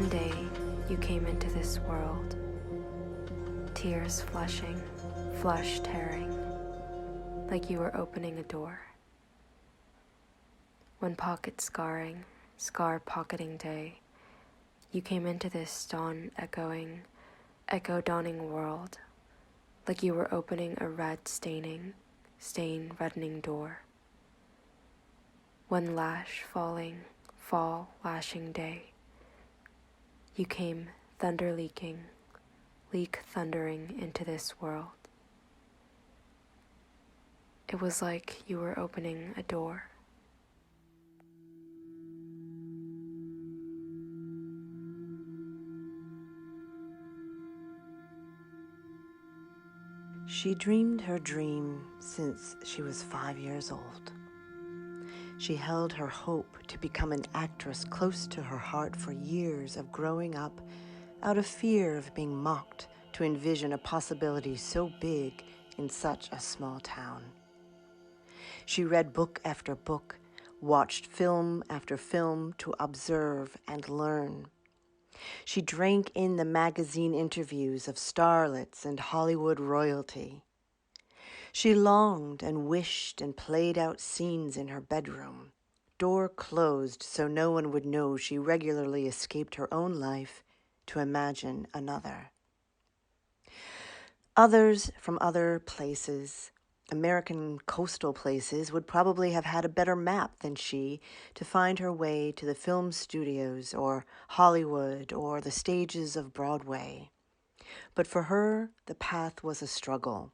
One day, you came into this world, tears flushing, flush tearing, like you were opening a door. One pocket scarring, scar pocketing day, you came into this dawn echoing, echo dawning world, like you were opening a red staining, stain reddening door. One lash falling, fall lashing day, you came thunder leaking, leak thundering into this world. It was like you were opening a door. She dreamed her dream since she was 5 years old. She held her hope to become an actress close to her heart for years of growing up out of fear of being mocked to envision a possibility so big in such a small town. She read book after book, watched film after film to observe and learn. She drank in the magazine interviews of starlets and Hollywood royalty. She longed and wished and played out scenes in her bedroom, door closed so no one would know she regularly escaped her own life to imagine another. Others from other places, American coastal places, would probably have had a better map than she to find her way to the film studios or Hollywood or the stages of Broadway. But for her, the path was a struggle,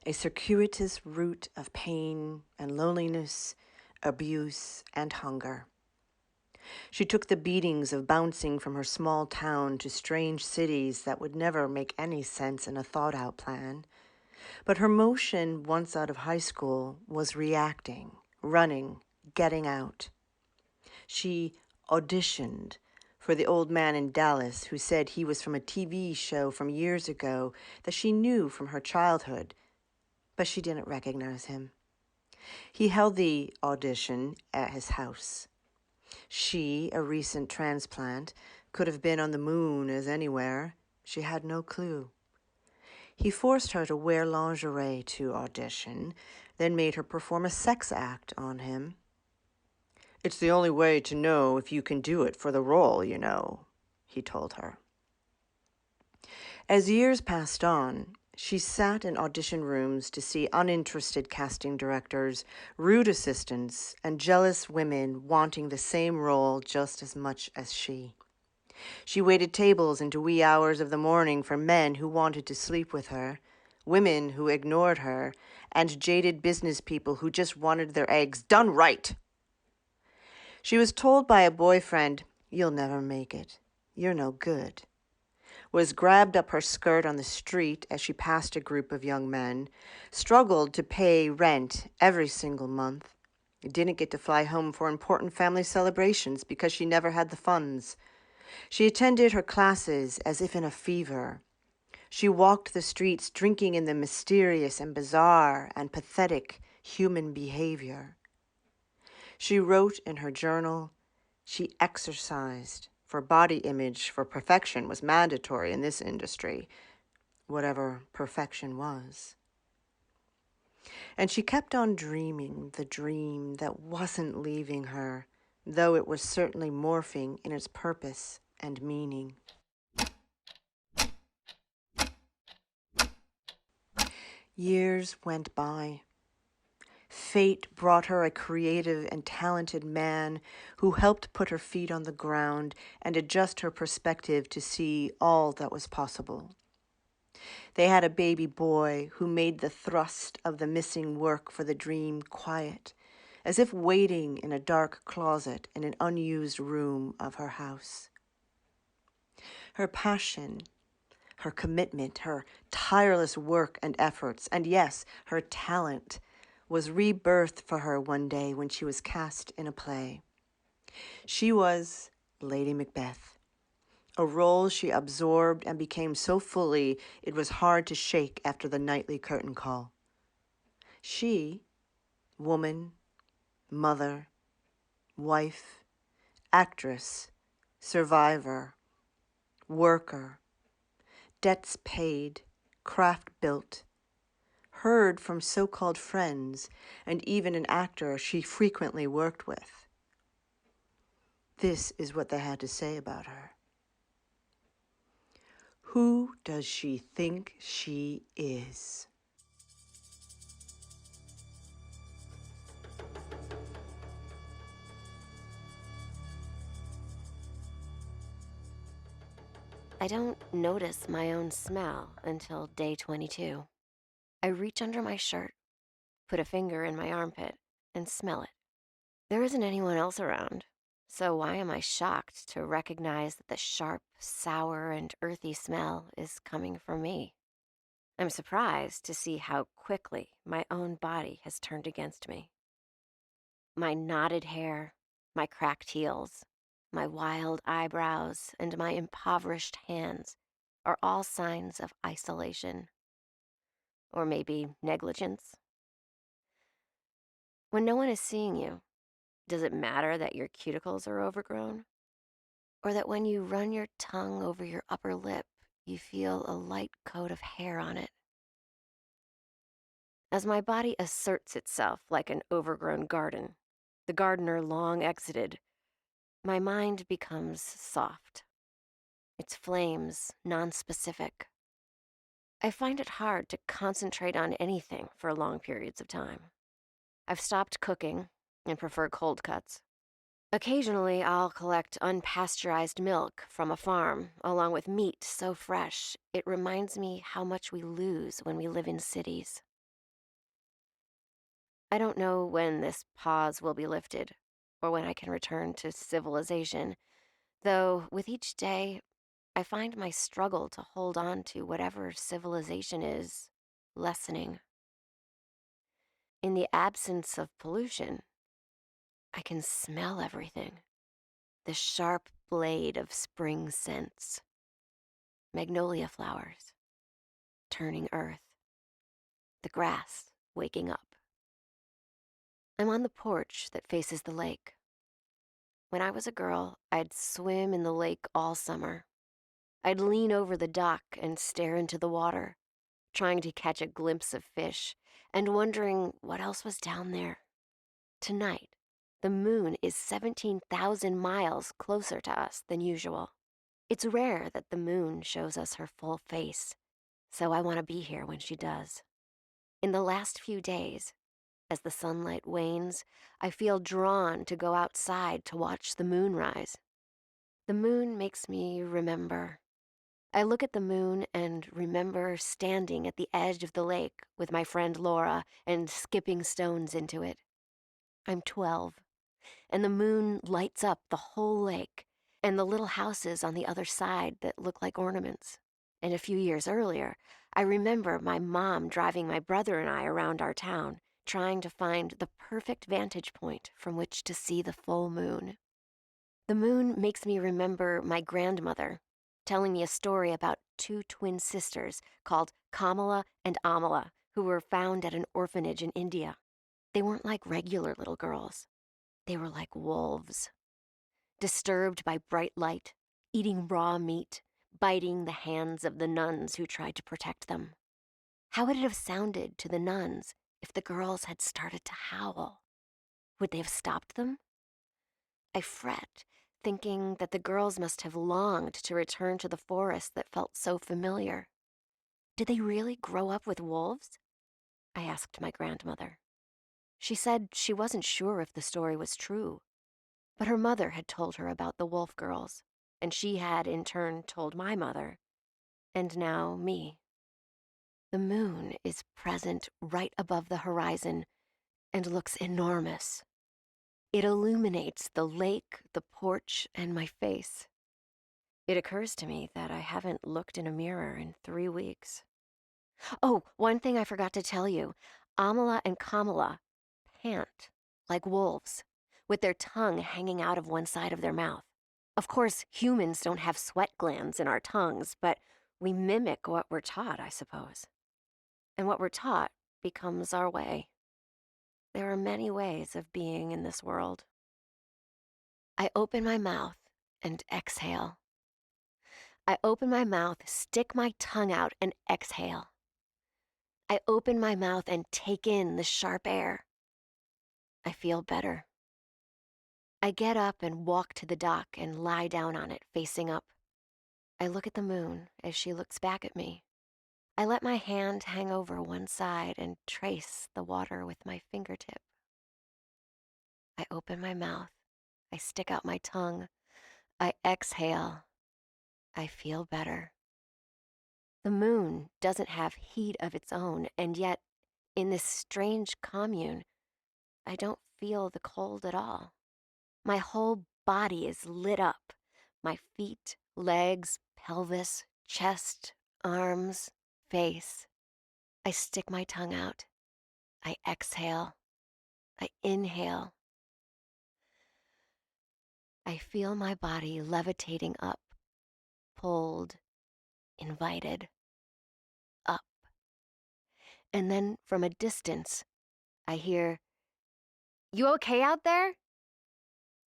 a circuitous route of pain and loneliness, abuse and hunger. She took the beatings of bouncing from her small town to strange cities that would never make any sense in a thought-out plan. But her motion, once out of high school, was reacting, running, getting out. She auditioned for the old man in Dallas who said he was from a TV show from years ago that she knew from her childhood, but she didn't recognize him. He held the audition at his house. She, a recent transplant, could have been on the moon as anywhere. She had no clue. He forced her to wear lingerie to audition, then made her perform a sex act on him. "It's the only way to know if you can do it for the role, you know," he told her. As years passed on, she sat in audition rooms to see uninterested casting directors, rude assistants, and jealous women wanting the same role just as much as she. She waited tables into wee hours of the morning for men who wanted to sleep with her, women who ignored her, and jaded business people who just wanted their eggs done right. She was told by a boyfriend, "You'll never make it. You're no good." Was grabbed up her skirt on the street as she passed a group of young men, struggled to pay rent every single month, didn't get to fly home for important family celebrations because she never had the funds. She attended her classes as if in a fever. She walked the streets drinking in the mysterious and bizarre and pathetic human behavior. She wrote in her journal. She exercised. For body image, for perfection was mandatory in this industry, whatever perfection was. And she kept on dreaming the dream that wasn't leaving her, though it was certainly morphing in its purpose and meaning. Years went by. Fate brought her a creative and talented man who helped put her feet on the ground and adjust her perspective to see all that was possible. They had a baby boy who made the thrust of the missing work for the dream quiet, as if waiting in a dark closet in an unused room of her house. Her passion, her commitment, her tireless work and efforts, and yes, her talent, was rebirthed for her one day when she was cast in a play. She was Lady Macbeth, a role she absorbed and became so fully it was hard to shake after the nightly curtain call. She, woman, mother, wife, actress, survivor, worker, debts paid, craft built, heard from so-called friends, and even an actor she frequently worked with. This is what they had to say about her. Who does she think she is? I don't notice my own smell until day 22. I reach under my shirt, put a finger in my armpit, and smell it. There isn't anyone else around, so why am I shocked to recognize that the sharp, sour, and earthy smell is coming from me? I'm surprised to see how quickly my own body has turned against me. My knotted hair, my cracked heels, my wild eyebrows, and my impoverished hands are all signs of isolation. Or maybe negligence. When no one is seeing you, does it matter that your cuticles are overgrown? Or that when you run your tongue over your upper lip, you feel a light coat of hair on it? As my body asserts itself like an overgrown garden, the gardener long exited, my mind becomes soft. Its flames nonspecific. I find it hard to concentrate on anything for long periods of time. I've stopped cooking and prefer cold cuts. Occasionally, I'll collect unpasteurized milk from a farm, along with meat so fresh it reminds me how much we lose when we live in cities. I don't know when this pause will be lifted, or when I can return to civilization, though with each day, I find my struggle to hold on to whatever civilization is lessening. In the absence of pollution, I can smell everything. The sharp blade of spring scents. Magnolia flowers, turning earth. The grass waking up. I'm on the porch that faces the lake. When I was a girl, I'd swim in the lake all summer. I'd lean over the dock and stare into the water, trying to catch a glimpse of fish and wondering what else was down there. Tonight, the moon is 17,000 miles closer to us than usual. It's rare that the moon shows us her full face, so I want to be here when she does. In the last few days, as the sunlight wanes, I feel drawn to go outside to watch the moon rise. The moon makes me remember. I look at the moon and remember standing at the edge of the lake with my friend Laura and skipping stones into it. I'm 12, and the moon lights up the whole lake and the little houses on the other side that look like ornaments. And a few years earlier, I remember my mom driving my brother and I around our town, trying to find the perfect vantage point from which to see the full moon. The moon makes me remember my grandmother telling me a story about two twin sisters called Kamala and Amala, who were found at an orphanage in India. They weren't like regular little girls. They were like wolves, disturbed by bright light, eating raw meat, biting the hands of the nuns who tried to protect them. How would it have sounded to the nuns if the girls had started to howl? Would they have stopped them? I fret, thinking that the girls must have longed to return to the forest that felt so familiar. Did they really grow up with wolves? I asked my grandmother. She said she wasn't sure if the story was true, but her mother had told her about the wolf girls, and she had in turn told my mother, and now me. The moon is present right above the horizon and looks enormous. It illuminates the lake, the porch, and my face. It occurs to me that I haven't looked in a mirror in 3 weeks. Oh, one thing I forgot to tell you. Amala and Kamala pant like wolves, with their tongue hanging out of one side of their mouth. Of course, humans don't have sweat glands in our tongues, but we mimic what we're taught, I suppose. And what we're taught becomes our way. There are many ways of being in this world. I open my mouth and exhale. I open my mouth, stick my tongue out, and exhale. I open my mouth and take in the sharp air. I feel better. I get up and walk to the dock and lie down on it, facing up. I look at the moon as she looks back at me. I let my hand hang over one side and trace the water with my fingertip. I open my mouth. I stick out my tongue. I exhale. I feel better. The moon doesn't have heat of its own, and yet, in this strange commune, I don't feel the cold at all. My whole body is lit up. My feet, legs, pelvis, chest, arms, face. I stick my tongue out. I exhale. I inhale. I feel my body levitating up, pulled, invited, up. And then from a distance, I hear, "You okay out there?"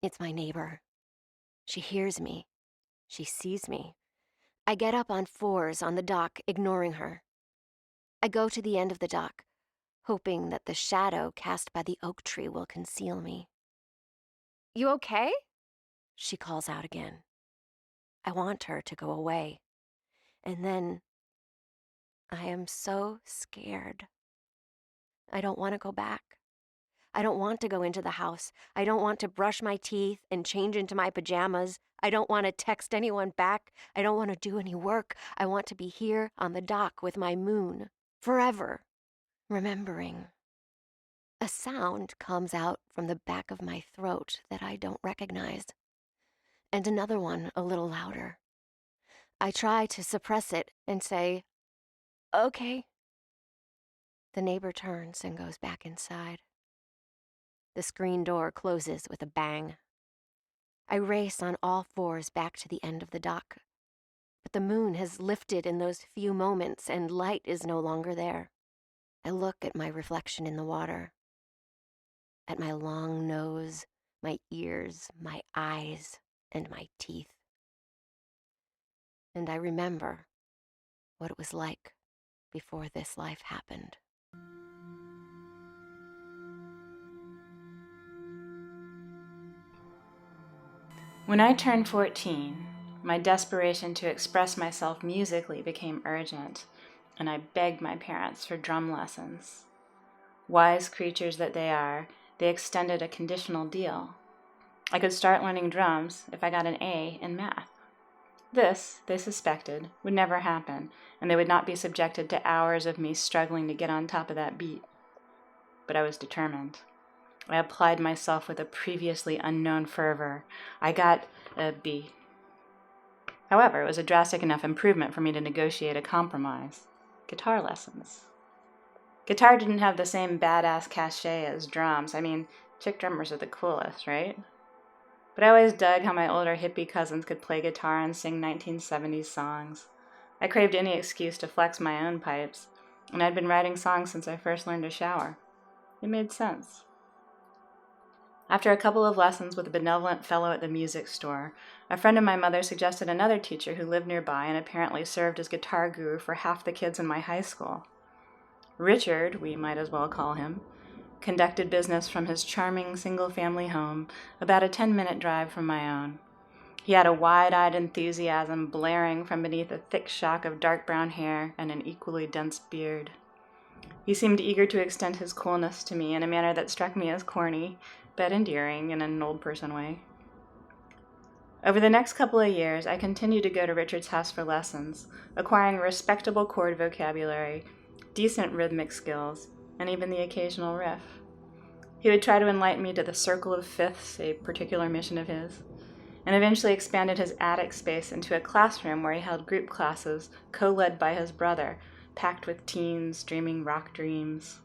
It's my neighbor. She hears me. She sees me. I get up on fours on the dock, ignoring her. I go to the end of the dock, hoping that the shadow cast by the oak tree will conceal me. "You okay?" She calls out again. I want her to go away. And then I am so scared. I don't want to go back. I don't want to go into the house. I don't want to brush my teeth and change into my pajamas. I don't want to text anyone back. I don't want to do any work. I want to be here on the dock with my moon, forever, remembering. A sound comes out from the back of my throat that I don't recognize, and another one a little louder. I try to suppress it and say, "Okay." The neighbor turns and goes back inside. The screen door closes with a bang. I race on all fours back to the end of the dock, but the moon has lifted in those few moments and light is no longer there. I look at my reflection in the water, at my long nose, my ears, my eyes, and my teeth. And I remember what it was like before this life happened. When I turned 14, my desperation to express myself musically became urgent, and I begged my parents for drum lessons. Wise creatures that they are, they extended a conditional deal. I could start learning drums if I got an A in math. This, they suspected, would never happen, and they would not be subjected to hours of me struggling to get on top of that beat. But I was determined. I applied myself with a previously unknown fervor. I got a B. However, it was a drastic enough improvement for me to negotiate a compromise. Guitar lessons. Guitar didn't have the same badass cachet as drums. I mean, chick drummers are the coolest, right? But I always dug how my older hippie cousins could play guitar and sing 1970s songs. I craved any excuse to flex my own pipes, and I'd been writing songs since I first learned to shower. It made sense. After a couple of lessons with a benevolent fellow at the music store, a friend of my mother suggested another teacher who lived nearby and apparently served as guitar guru for half the kids in my high school. Richard, we might as well call him, conducted business from his charming single-family home, about a 10-minute drive from my own. He had a wide-eyed enthusiasm blaring from beneath a thick shock of dark brown hair and an equally dense beard. He seemed eager to extend his coolness to me in a manner that struck me as corny, but endearing in an old person way. Over the next couple of years, I continued to go to Richard's house for lessons, acquiring a respectable chord vocabulary, decent rhythmic skills, and even the occasional riff. He would try to enlighten me to the circle of fifths, a particular mission of his, and eventually expanded his attic space into a classroom where he held group classes co-led by his brother, packed with teens dreaming rock dreams.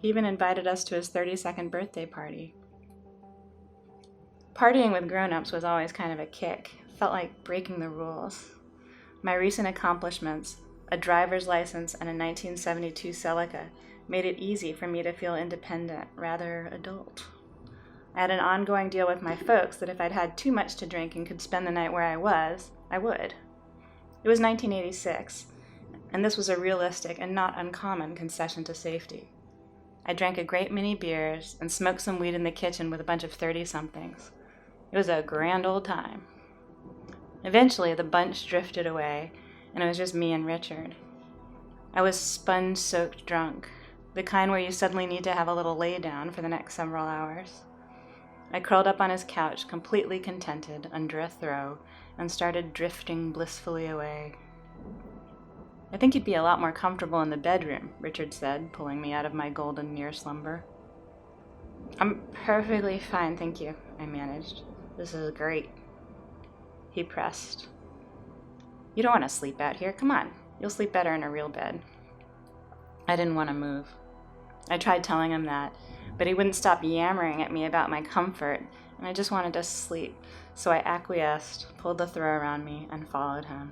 He even invited us to his 32nd birthday party. Partying with grown-ups was always kind of a kick. It felt like breaking the rules. My recent accomplishments, a driver's license and a 1972 Celica, made it easy for me to feel independent, rather adult. I had an ongoing deal with my folks that if I'd had too much to drink and could spend the night where I was, I would. It was 1986, and this was a realistic and not uncommon concession to safety. I drank a great many beers and smoked some weed in the kitchen with a bunch of 30-somethings. It was a grand old time. Eventually, the bunch drifted away, and it was just me and Richard. I was sponge-soaked drunk, the kind where you suddenly need to have a little lay down for the next several hours. I curled up on his couch, completely contented, under a throw, and started drifting blissfully away. "I think you'd be a lot more comfortable in the bedroom," Richard said, pulling me out of my golden near slumber. "I'm perfectly fine, thank you," I managed. "This is great." He pressed. "You don't want to sleep out here. Come on. You'll sleep better in a real bed." I didn't want to move. I tried telling him that, but he wouldn't stop yammering at me about my comfort, and I just wanted to sleep, so I acquiesced, pulled the throw around me, and followed him.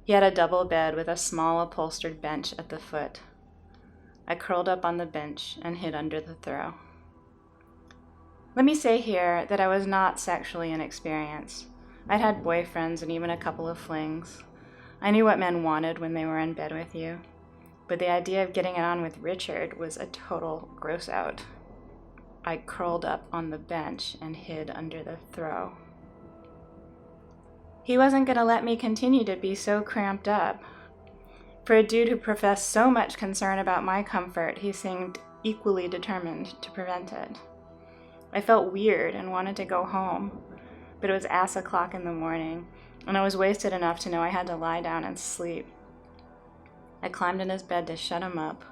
He had a double bed with a small upholstered bench at the foot. I curled up on the bench and hid under the throw. Let me say here that I was not sexually inexperienced. I'd had boyfriends and even a couple of flings. I knew what men wanted when they were in bed with you, but the idea of getting it on with Richard was a total gross out. I curled up on the bench and hid under the throw. He wasn't going to let me continue to be so cramped up. For a dude who professed so much concern about my comfort, he seemed equally determined to prevent it. I felt weird and wanted to go home, but it was ass o'clock in the morning, and I was wasted enough to know I had to lie down and sleep. I climbed in his bed to shut him up,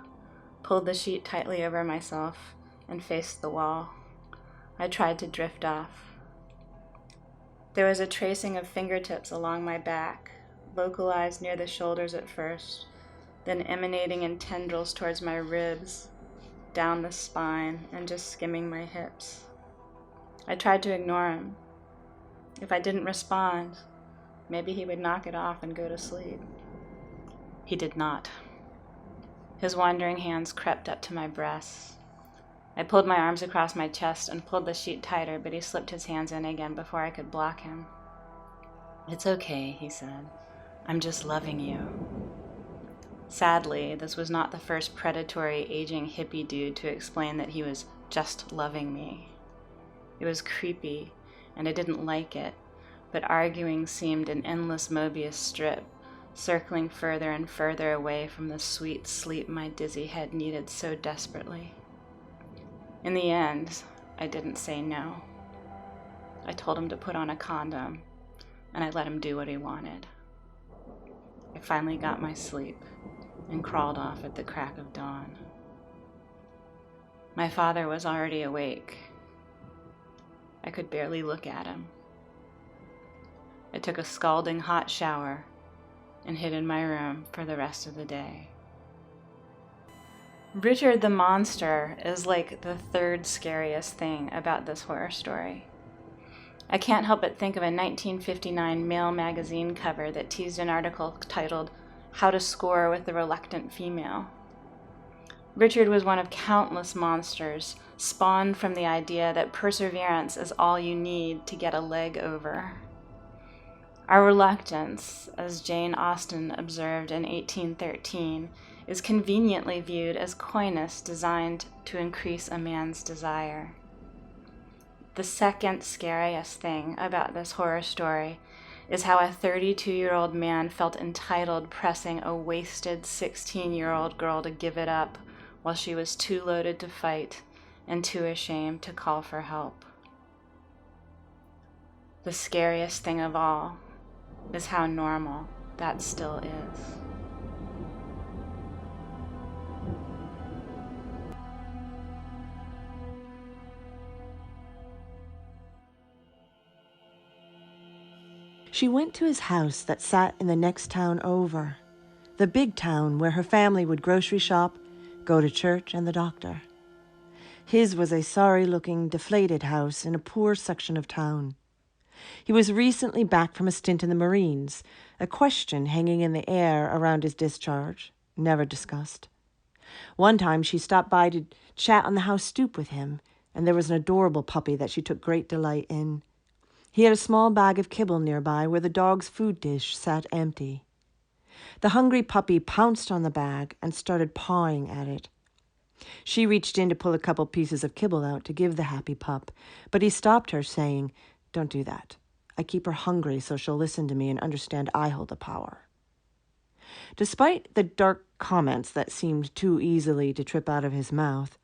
pulled the sheet tightly over myself, and faced the wall. I tried to drift off. There was a tracing of fingertips along my back, localized near the shoulders at first, then emanating in tendrils towards my ribs, down the spine, and just skimming my hips. I tried to ignore him. If I didn't respond, maybe he would knock it off and go to sleep. He did not. His wandering hands crept up to my breasts. I pulled my arms across my chest and pulled the sheet tighter, but he slipped his hands in again before I could block him. "It's okay," he said. "I'm just loving you." Sadly, this was not the first predatory, aging hippie dude to explain that he was just loving me. It was creepy, and I didn't like it, but arguing seemed an endless Mobius strip, circling further and further away from the sweet sleep my dizzy head needed so desperately. In the end, I didn't say no. I told him to put on a condom, and I let him do what he wanted. I finally got my sleep and crawled off at the crack of dawn. My father was already awake. I could barely look at him. I took a scalding hot shower and hid in my room for the rest of the day. Richard the Monster is like the third scariest thing about this horror story. I can't help but think of a 1959 Mail magazine cover that teased an article titled, "How to Score with the Reluctant Female." Richard was one of countless monsters spawned from the idea that perseverance is all you need to get a leg over. Our reluctance, as Jane Austen observed in 1813, is conveniently viewed as coyness designed to increase a man's desire. The second scariest thing about this horror story is how a 32-year-old man felt entitled pressing a wasted 16-year-old girl to give it up while she was too loaded to fight and too ashamed to call for help. The scariest thing of all is how normal that still is. She went to his house that sat in the next town over, the big town where her family would grocery shop, go to church and the doctor. His was a sorry-looking, deflated house in a poor section of town. He was recently back from a stint in the Marines, a question hanging in the air around his discharge, never discussed. One time she stopped by to chat on the house stoop with him, and there was an adorable puppy that she took great delight in. He had a small bag of kibble nearby where the dog's food dish sat empty. The hungry puppy pounced on the bag and started pawing at it. She reached in to pull a couple pieces of kibble out to give the happy pup, but he stopped her, saying, "Don't do that. I keep her hungry so she'll listen to me and understand I hold the power." Despite the dark comments that seemed too easily to trip out of his mouth,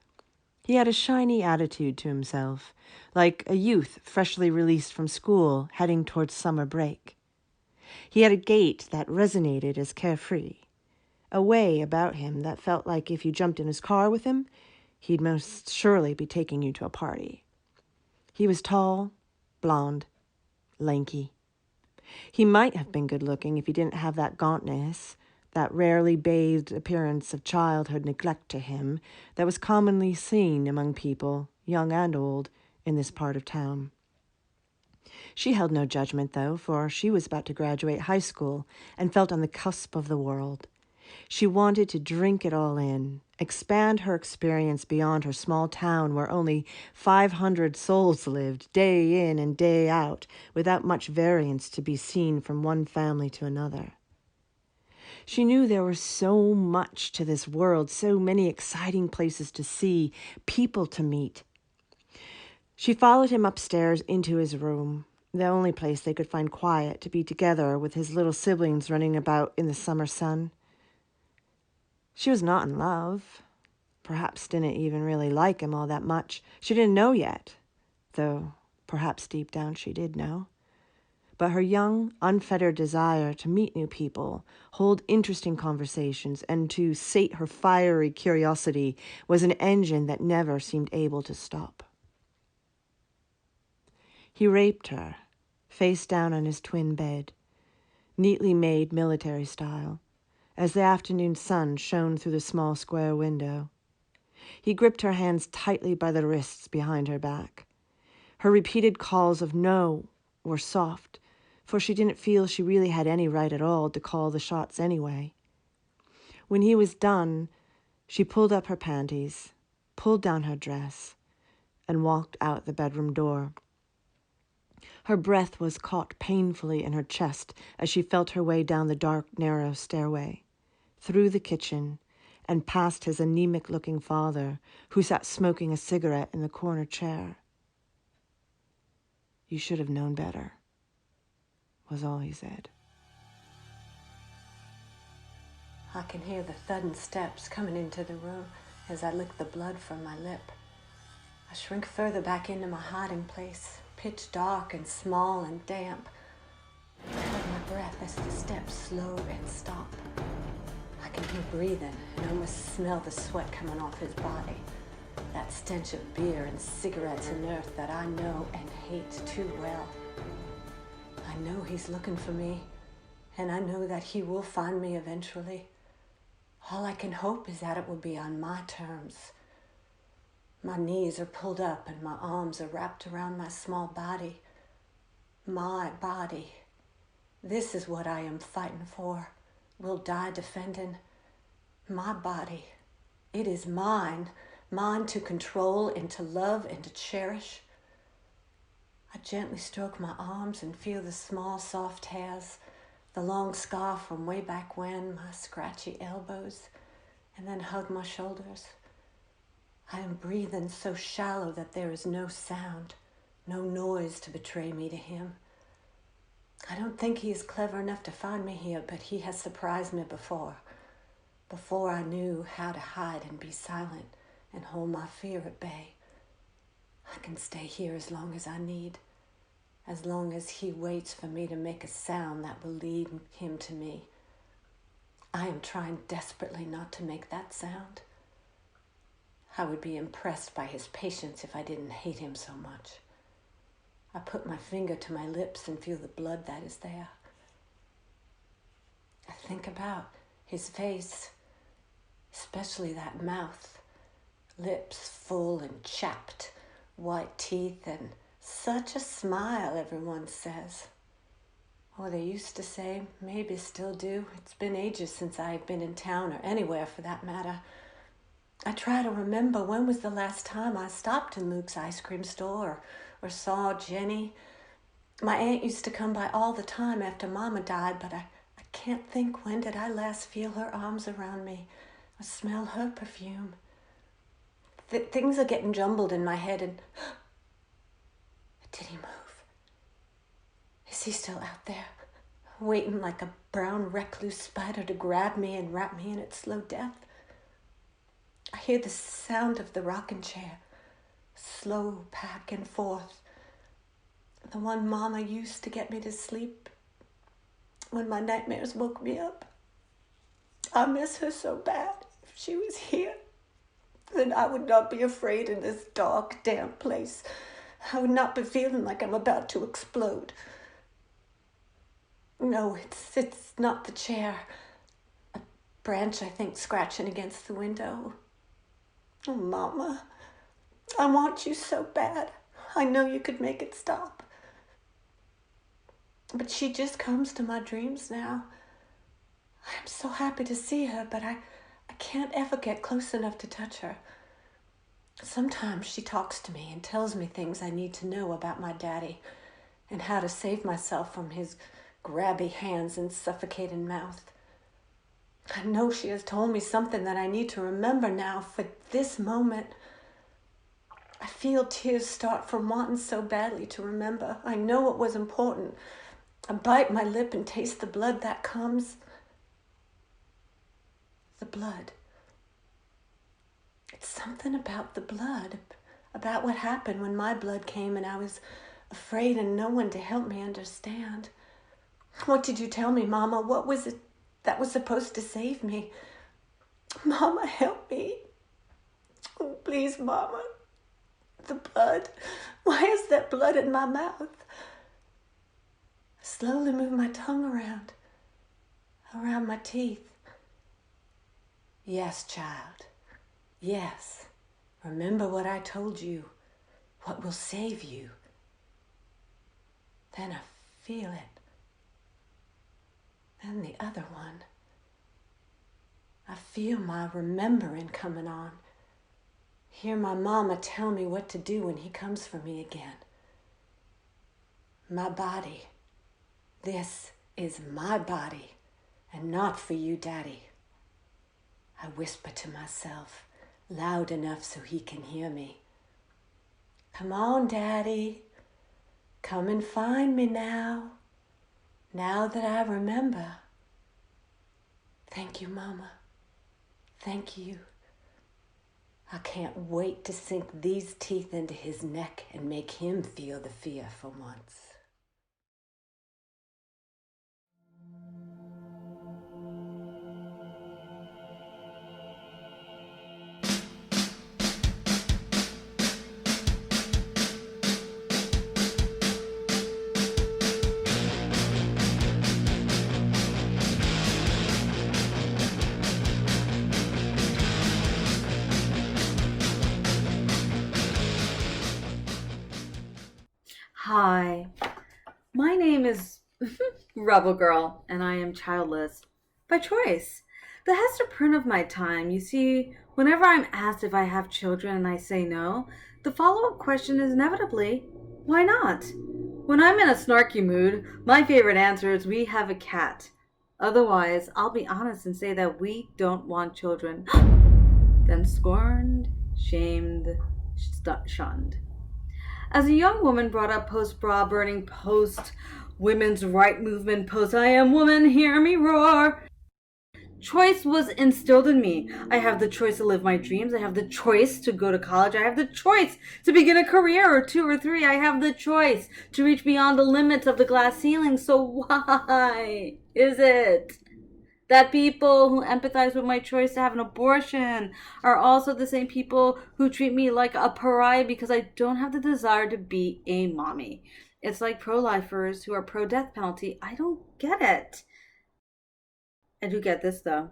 he had a shiny attitude to himself, like a youth freshly released from school heading towards summer break. He had a gait that resonated as carefree, a way about him that felt like if you jumped in his car with him, he'd most surely be taking you to a party. He was tall, blonde, lanky. He might have been good-looking if he didn't have that gauntness, that rarely bathed appearance of childhood neglect to him that was commonly seen among people, young and old, in this part of town. She held no judgment, though, for she was about to graduate high school and felt on the cusp of the world. She wanted to drink it all in, expand her experience beyond her small town where only 500 souls lived, day in and day out, without much variance to be seen from one family to another. She knew there was so much to this world, so many exciting places to see, people to meet. She followed him upstairs into his room, the only place they could find quiet to be together with his little siblings running about in the summer sun. She was not in love, perhaps didn't even really like him all that much. She didn't know yet, though perhaps deep down she did know. But her young, unfettered desire to meet new people, hold interesting conversations, and to sate her fiery curiosity was an engine that never seemed able to stop. He raped her, face down on his twin bed, neatly made military style, as the afternoon sun shone through the small square window. He gripped her hands tightly by the wrists behind her back. Her repeated calls of no were soft, for she didn't feel she really had any right at all to call the shots anyway. When he was done, she pulled up her panties, pulled down her dress, and walked out the bedroom door. Her breath was caught painfully in her chest as she felt her way down the dark, narrow stairway, through the kitchen, and past his anemic-looking father, who sat smoking a cigarette in the corner chair. "You should have known better," was all he said. I can hear the thudding steps coming into the room as I lick the blood from my lip. I shrink further back into my hiding place, pitch dark and small and damp. I hold my breath as the steps slow and stop. I can hear breathing and almost smell the sweat coming off his body. That stench of beer and cigarettes and earth that I know and hate too well. I know he's looking for me, and I know that he will find me eventually. All I can hope is that it will be on my terms. My knees are pulled up and my arms are wrapped around my small body. My body. This is what I am fighting for. Will die defending. My body. It is mine. Mine to control and to love and to cherish. I gently stroke my arms and feel the small soft hairs, the long scar from way back when, my scratchy elbows, and then hug my shoulders. I am breathing so shallow that there is no sound, no noise to betray me to him. I don't think he is clever enough to find me here, but he has surprised me before I knew how to hide and be silent and hold my fear at bay. I can stay here as long as I need, as long as he waits for me to make a sound that will lead him to me. I am trying desperately not to make that sound. I would be impressed by his patience if I didn't hate him so much. I put my finger to my lips and feel the blood that is there. I think about his face, especially that mouth, lips full and chapped, white teeth, and such a smile, everyone says. Or they used to say, maybe still do. It's been ages since I've been in town or anywhere for that matter. I try to remember when was the last time I stopped in Luke's ice cream store or saw Jenny. My aunt used to come by all the time after Mama died, but I can't think when did I last feel her arms around me or smell her perfume. Things are getting jumbled in my head, and did he move? Is he still out there, waiting like a brown recluse spider to grab me and wrap me in its slow death? I hear the sound of the rocking chair, slow back and forth. The one Mama used to get me to sleep when my nightmares woke me up. I miss her so bad. If she was here, then I would not be afraid in this dark, damp place. I would not be feeling like I'm about to explode. No, it's not the chair. A branch, I think, scratching against the window. Oh, Mama, I want you so bad. I know you could make it stop. But she just comes to my dreams now. I'm so happy to see her, but I can't ever get close enough to touch her. Sometimes she talks to me and tells me things I need to know about my daddy and how to save myself from his grabby hands and suffocating mouth. I know she has told me something that I need to remember now for this moment. I feel tears start from wanting so badly to remember. I know it was important. I bite my lip and taste the blood that comes. The blood. It's something about the blood, about what happened when my blood came and I was afraid and no one to help me understand. What did you tell me, Mama? What was it that was supposed to save me? Mama, help me. Oh, please, Mama. The blood. Why is there blood in my mouth? I slowly move my tongue around my teeth. Yes, child. Yes. Remember what I told you. What will save you. Then I feel it. Then the other one. I feel my remembering coming on. Hear my Mama tell me what to do when he comes for me again. My body. This is my body, and not for you, Daddy. I whisper to myself, loud enough so he can hear me. Come on, Daddy. Come and find me now. Now that I remember. Thank you, Mama. Thank you. I can't wait to sink these teeth into his neck and make him feel the fear for once. Hi, my name is Rebel Girl, and I am childless by choice. The Hester Prynne of my time. You see, whenever I'm asked if I have children and I say no, the follow-up question is inevitably, why not? When I'm in a snarky mood, my favorite answer is we have a cat. Otherwise, I'll be honest and say that we don't want children. Then scorned, shamed, shunned. As a young woman brought up post-bra burning, post-women's right movement, post-I am woman, hear me roar, choice was instilled in me. I have the choice to live my dreams. I have the choice to go to college. I have the choice to begin a career or 2 or 3. I have the choice to reach beyond the limits of the glass ceiling. So why is it that people who empathize with my choice to have an abortion are also the same people who treat me like a pariah because I don't have the desire to be a mommy? It's like pro-lifers who are pro-death penalty. I don't get it. I do get this, though.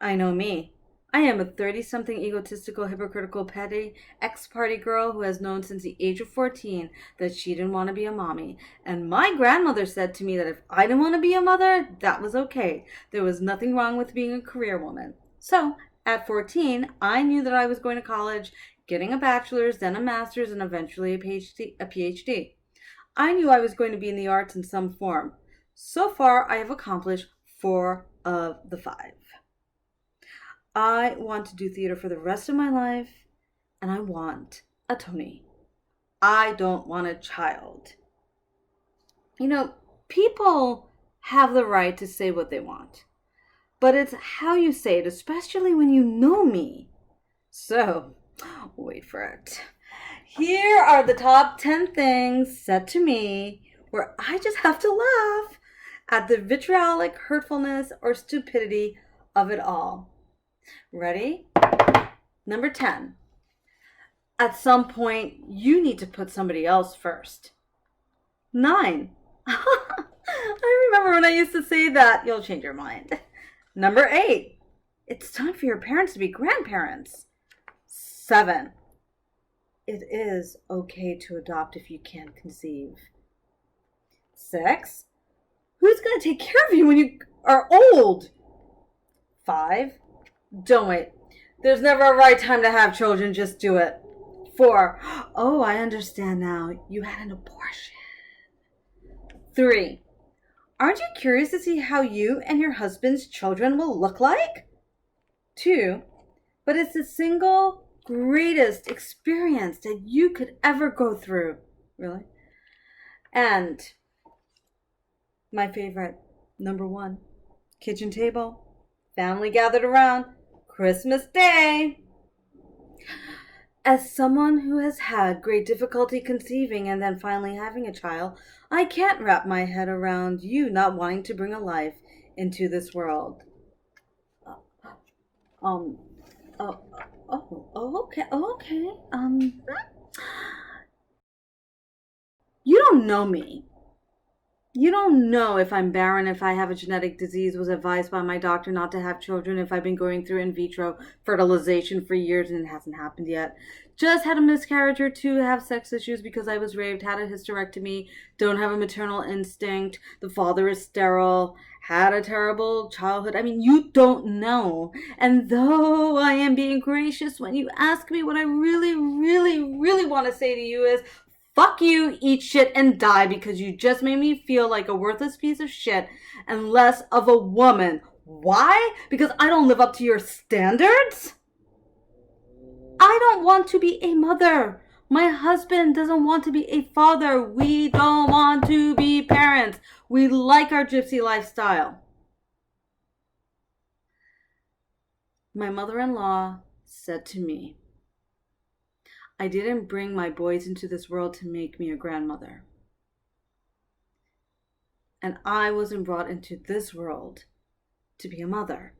I know me. I am a 30-something egotistical, hypocritical, petty ex-party girl who has known since the age of 14 that she didn't want to be a mommy. And my grandmother said to me that if I didn't want to be a mother, that was okay. There was nothing wrong with being a career woman. So At 14, I knew that I was going to college, getting a bachelor's, then a master's, and eventually a PhD. I knew I was going to be in the arts in some form. So far, I have accomplished 4 of the 5. I want to do theater for the rest of my life, and I want a Tony. I don't want a child. You know, people have the right to say what they want, but it's how you say it, especially when you know me. So, wait for it. Here are the top 10 things said to me where I just have to laugh at the vitriolic hurtfulness or stupidity of it all. Ready? Number 10. At some point, you need to put somebody else first. 9. I remember when I used to say that. You'll change your mind. Number 8. It's time for your parents to be grandparents. 7. It is okay to adopt if you can't conceive. 6. Who's going to take care of you when you are old? 5. Don't wait. There's never a right time to have children. Just do it. 4. Oh, I understand now. You had an abortion. 3. Aren't you curious to see how you and your husband's children will look like? 2. But it's the single greatest experience that you could ever go through. Really? And my favorite, number 1, kitchen table, family gathered around, Christmas Day. As someone who has had great difficulty conceiving and then finally having a child, I can't wrap my head around you not wanting to bring a life into this world. Okay. You don't know me. You don't know if I'm barren, if I have a genetic disease, was advised by my doctor not to have children, if I've been going through in vitro fertilization for years and it hasn't happened yet. Just had a miscarriage or 2, have sex issues because I was raped, had a hysterectomy, don't have a maternal instinct, the father is sterile, had a terrible childhood. I mean, you don't know. And though I am being gracious when you ask me, what I really, really, really want to say to you is, fuck you, eat shit, and die, because you just made me feel like a worthless piece of shit and less of a woman. Why? Because I don't live up to your standards? I don't want to be a mother. My husband doesn't want to be a father. We don't want to be parents. We like our gypsy lifestyle. My mother-in-law said to me, I didn't bring my boys into this world to make me a grandmother. And I wasn't brought into this world to be a mother.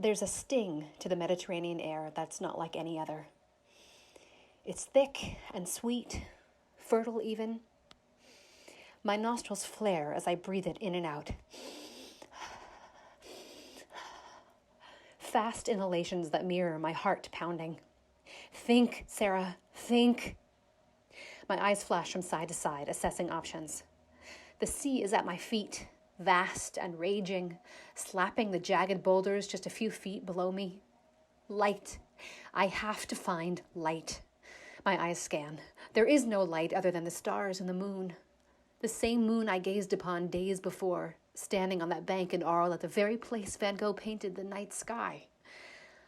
There's a sting to the Mediterranean air that's not like any other. It's thick and sweet, fertile even. My nostrils flare as I breathe it in and out. Fast inhalations that mirror my heart pounding. Think, Sarah, think. My eyes flash from side to side, assessing options. The sea is at my feet, vast and raging, slapping the jagged boulders just a few feet below me. Light. I have to find light. My eyes scan. There is no light other than the stars and the moon. The same moon I gazed upon days before, standing on that bank in Arles at the very place Van Gogh painted the night sky.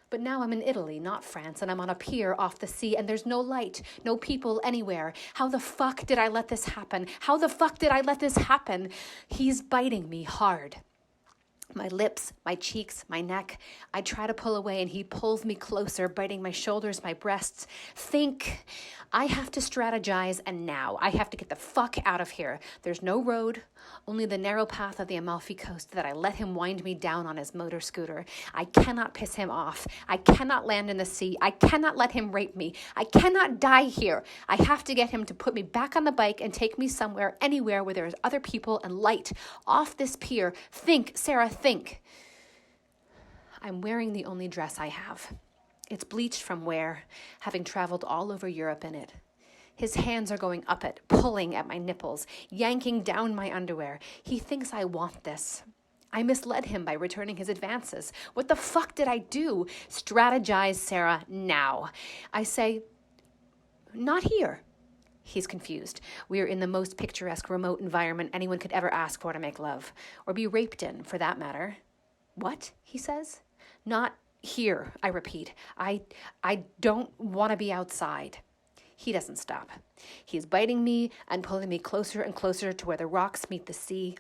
But now I'm in Italy, not France, and I'm on a pier off the sea, and there's no light, no people anywhere. How the fuck did I let this happen? How the fuck did I let this happen? He's biting me hard. My lips, my cheeks, my neck. I try to pull away and he pulls me closer, biting my shoulders, my breasts. Think. I have to strategize, and now I have to get the fuck out of here. There's no road, only the narrow path of the Amalfi Coast that I let him wind me down on his motor scooter. I cannot piss him off. I cannot land in the sea. I cannot let him rape me. I cannot die here. I have to get him to put me back on the bike and take me somewhere, anywhere where there's other people and light. Off this pier. Think, Sarah, think. I'm wearing the only dress I have. It's bleached from wear, having traveled all over Europe in it. His hands are going up it, pulling at my nipples, yanking down my underwear. He thinks I want this. I misled him by returning his advances. What the fuck did I do? Strategize, Sarah, now. I say, not here. He's confused. We are in the most picturesque, remote environment anyone could ever ask for to make love, or be raped in, for that matter. What? He says. Not here, I repeat. I don't want to be outside. He doesn't stop. He is biting me and pulling me closer and closer to where the rocks meet the sea.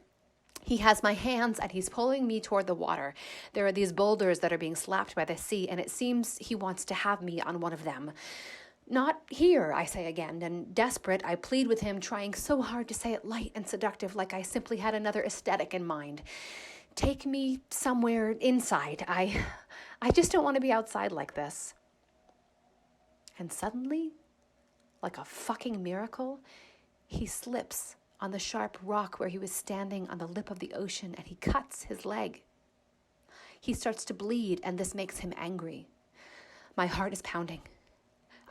He has my hands and he's pulling me toward the water. There are these boulders that are being slapped by the sea, and it seems he wants to have me on one of them. Not here, I say again, and desperate, I plead with him, trying so hard to say it light and seductive, like I simply had another aesthetic in mind. Take me somewhere inside. I just don't want to be outside like this. And suddenly, like a fucking miracle, he slips on the sharp rock where he was standing on the lip of the ocean, and he cuts his leg. He starts to bleed, and this makes him angry. My heart is pounding.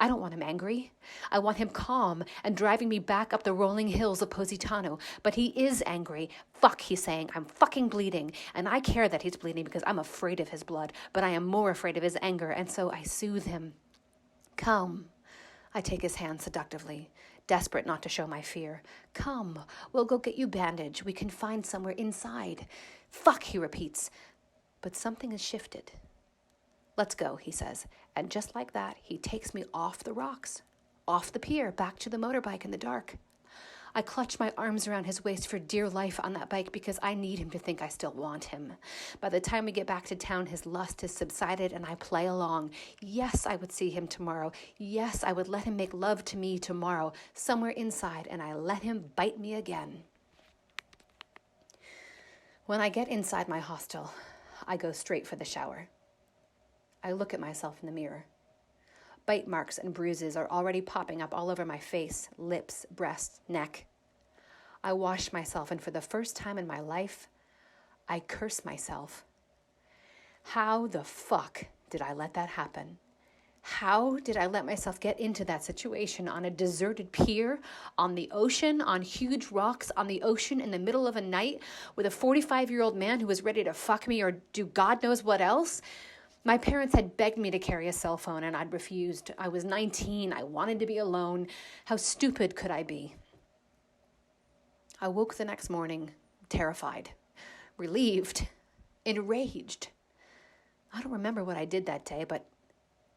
I don't want him angry. I want him calm and driving me back up the rolling hills of Positano. But he is angry. Fuck, he's saying. I'm fucking bleeding. And I care that he's bleeding because I'm afraid of his blood. But I am more afraid of his anger. And so I soothe him. Come. I take his hand seductively, desperate not to show my fear. Come. We'll go get you bandage. We can find somewhere inside. Fuck, he repeats. But something has shifted. Let's go, he says. And just like that, he takes me off the rocks, off the pier, back to the motorbike in the dark. I clutch my arms around his waist for dear life on that bike because I need him to think I still want him. By the time we get back to town, his lust has subsided and I play along. Yes, I would see him tomorrow. Yes, I would let him make love to me tomorrow, somewhere inside, and I let him bite me again. When I get inside my hostel, I go straight for the shower. I look at myself in the mirror. Bite marks and bruises are already popping up all over my face, lips, breast, neck. I wash myself, and for the first time in my life, I curse myself. How the fuck did I let that happen? How did I let myself get into that situation on a deserted pier, on the ocean, on huge rocks, on the ocean in the middle of a night with a 45-year-old man who was ready to fuck me or do God knows what else? My parents had begged me to carry a cell phone, and I'd refused. I was 19. I wanted to be alone. How stupid could I be? I woke the next morning terrified, relieved, enraged. I don't remember what I did that day, but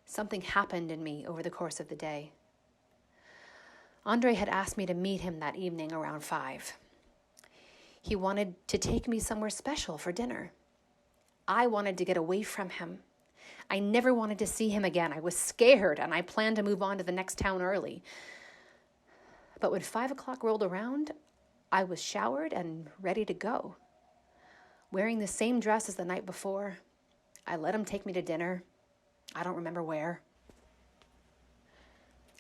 something happened in me over the course of the day. Andre had asked me to meet him that evening around 5. He wanted to take me somewhere special for dinner. I wanted to get away from him. I never wanted to see him again. I was scared, and I planned to move on to the next town early. But when 5 o'clock rolled around, I was showered and ready to go. Wearing the same dress as the night before, I let him take me to dinner. I don't remember where.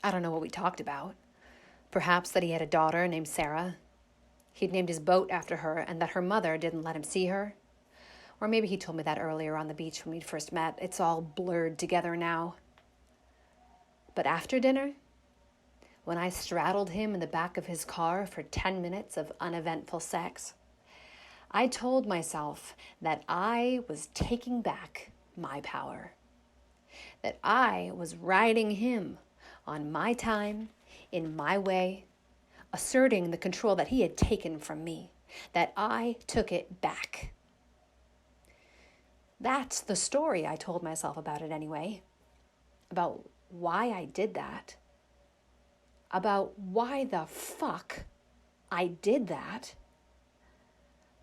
I don't know what we talked about. Perhaps that he had a daughter named Sarah. He'd named his boat after her, and that her mother didn't let him see her. Or maybe he told me that earlier on the beach when we'd first met. It's all blurred together now. But after dinner, when I straddled him in the back of his car for 10 minutes of uneventful sex, I told myself that I was taking back my power. That I was riding him on my time, in my way, asserting the control that he had taken from me. That I took it back. That's the story I told myself about it anyway. About why I did that. About why the fuck I did that.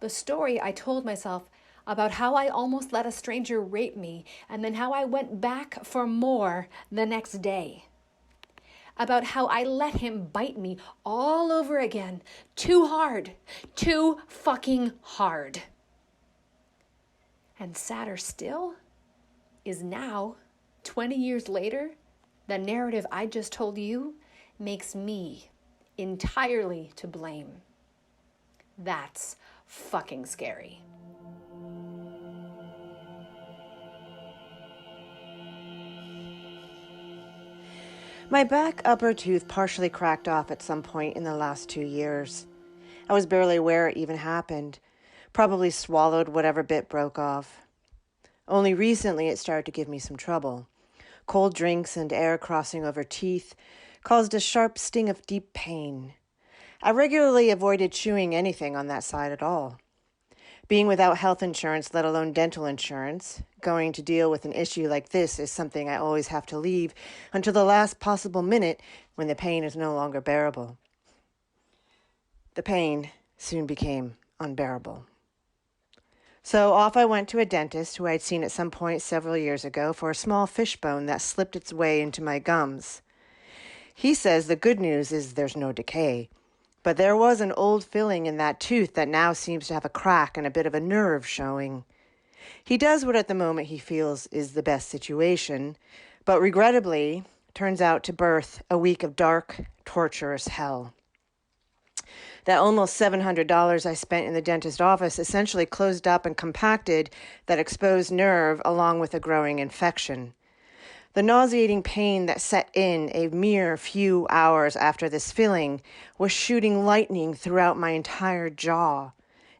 The story I told myself about how I almost let a stranger rape me and then how I went back for more the next day. About how I let him bite me all over again, too hard, too fucking hard. And sadder still is now, 20 years later, the narrative I just told you makes me entirely to blame. That's fucking scary. My back upper tooth partially cracked off at some point in the last 2 years. I was barely aware it even happened. Probably swallowed whatever bit broke off. Only recently it started to give me some trouble. Cold drinks and air crossing over teeth caused a sharp sting of deep pain. I regularly avoided chewing anything on that side at all. Being without health insurance, let alone dental insurance, going to deal with an issue like this is something I always have to leave until the last possible minute when the pain is no longer bearable. The pain soon became unbearable. So off I went to a dentist who I'd seen at some point several years ago for a small fishbone that slipped its way into my gums. He says the good news is there's no decay, but there was an old filling in that tooth that now seems to have a crack and a bit of a nerve showing. He does what at the moment he feels is the best situation, but regrettably turns out to birth a week of dark, torturous hell. That almost $700 I spent in the dentist office essentially closed up and compacted that exposed nerve along with a growing infection. The nauseating pain that set in a mere few hours after this filling was shooting lightning throughout my entire jaw,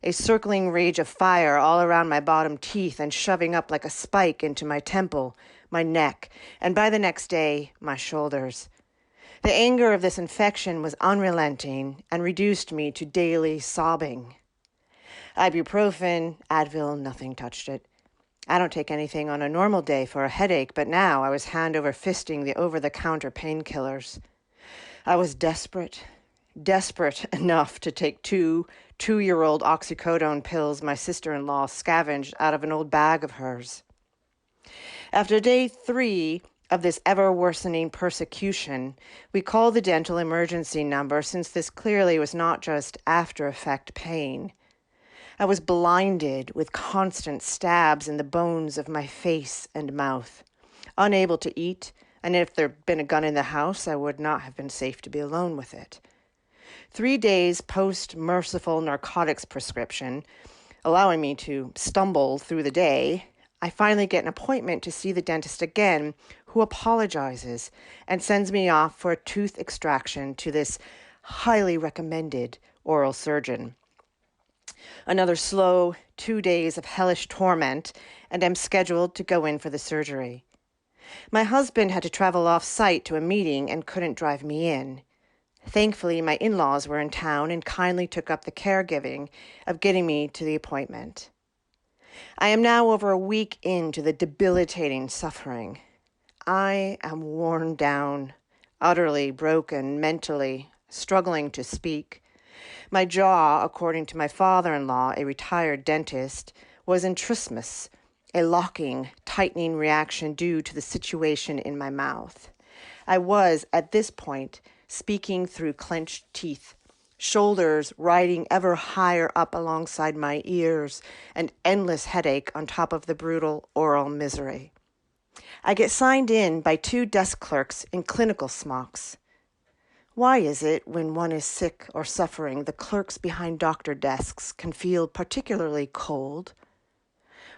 a circling rage of fire all around my bottom teeth and shoving up like a spike into my temple, my neck, and by the next day, my shoulders. The anger of this infection was unrelenting and reduced me to daily sobbing. Ibuprofen, Advil, nothing touched it. I don't take anything on a normal day for a headache, but now I was hand over fisting the over-the-counter painkillers. I was desperate enough to take two-year-old oxycodone pills my sister-in-law scavenged out of an old bag of hers. After day 3 of this ever-worsening persecution, we called the dental emergency number since this clearly was not just after-effect pain. I was blinded with constant stabs in the bones of my face and mouth, unable to eat, and if there'd been a gun in the house, I would not have been safe to be alone with it. 3 days post-merciful narcotics prescription, allowing me to stumble through the day, I finally get an appointment to see the dentist again, who apologizes and sends me off for a tooth extraction to this highly recommended oral surgeon. Another slow 2 days of hellish torment, and I'm scheduled to go in for the surgery. My husband had to travel off-site to a meeting and couldn't drive me in. Thankfully, my in-laws were in town and kindly took up the caregiving of getting me to the appointment. I am now over a week into the debilitating suffering. I am worn down, utterly broken mentally, struggling to speak. My jaw, according to my father-in-law, a retired dentist, was in trismus, a locking, tightening reaction due to the situation in my mouth. I was, at this point, speaking through clenched teeth, shoulders riding ever higher up alongside my ears, and endless headache on top of the brutal oral misery. I get signed in by 2 desk clerks in clinical smocks. Why is it when one is sick or suffering, the clerks behind doctor desks can feel particularly cold?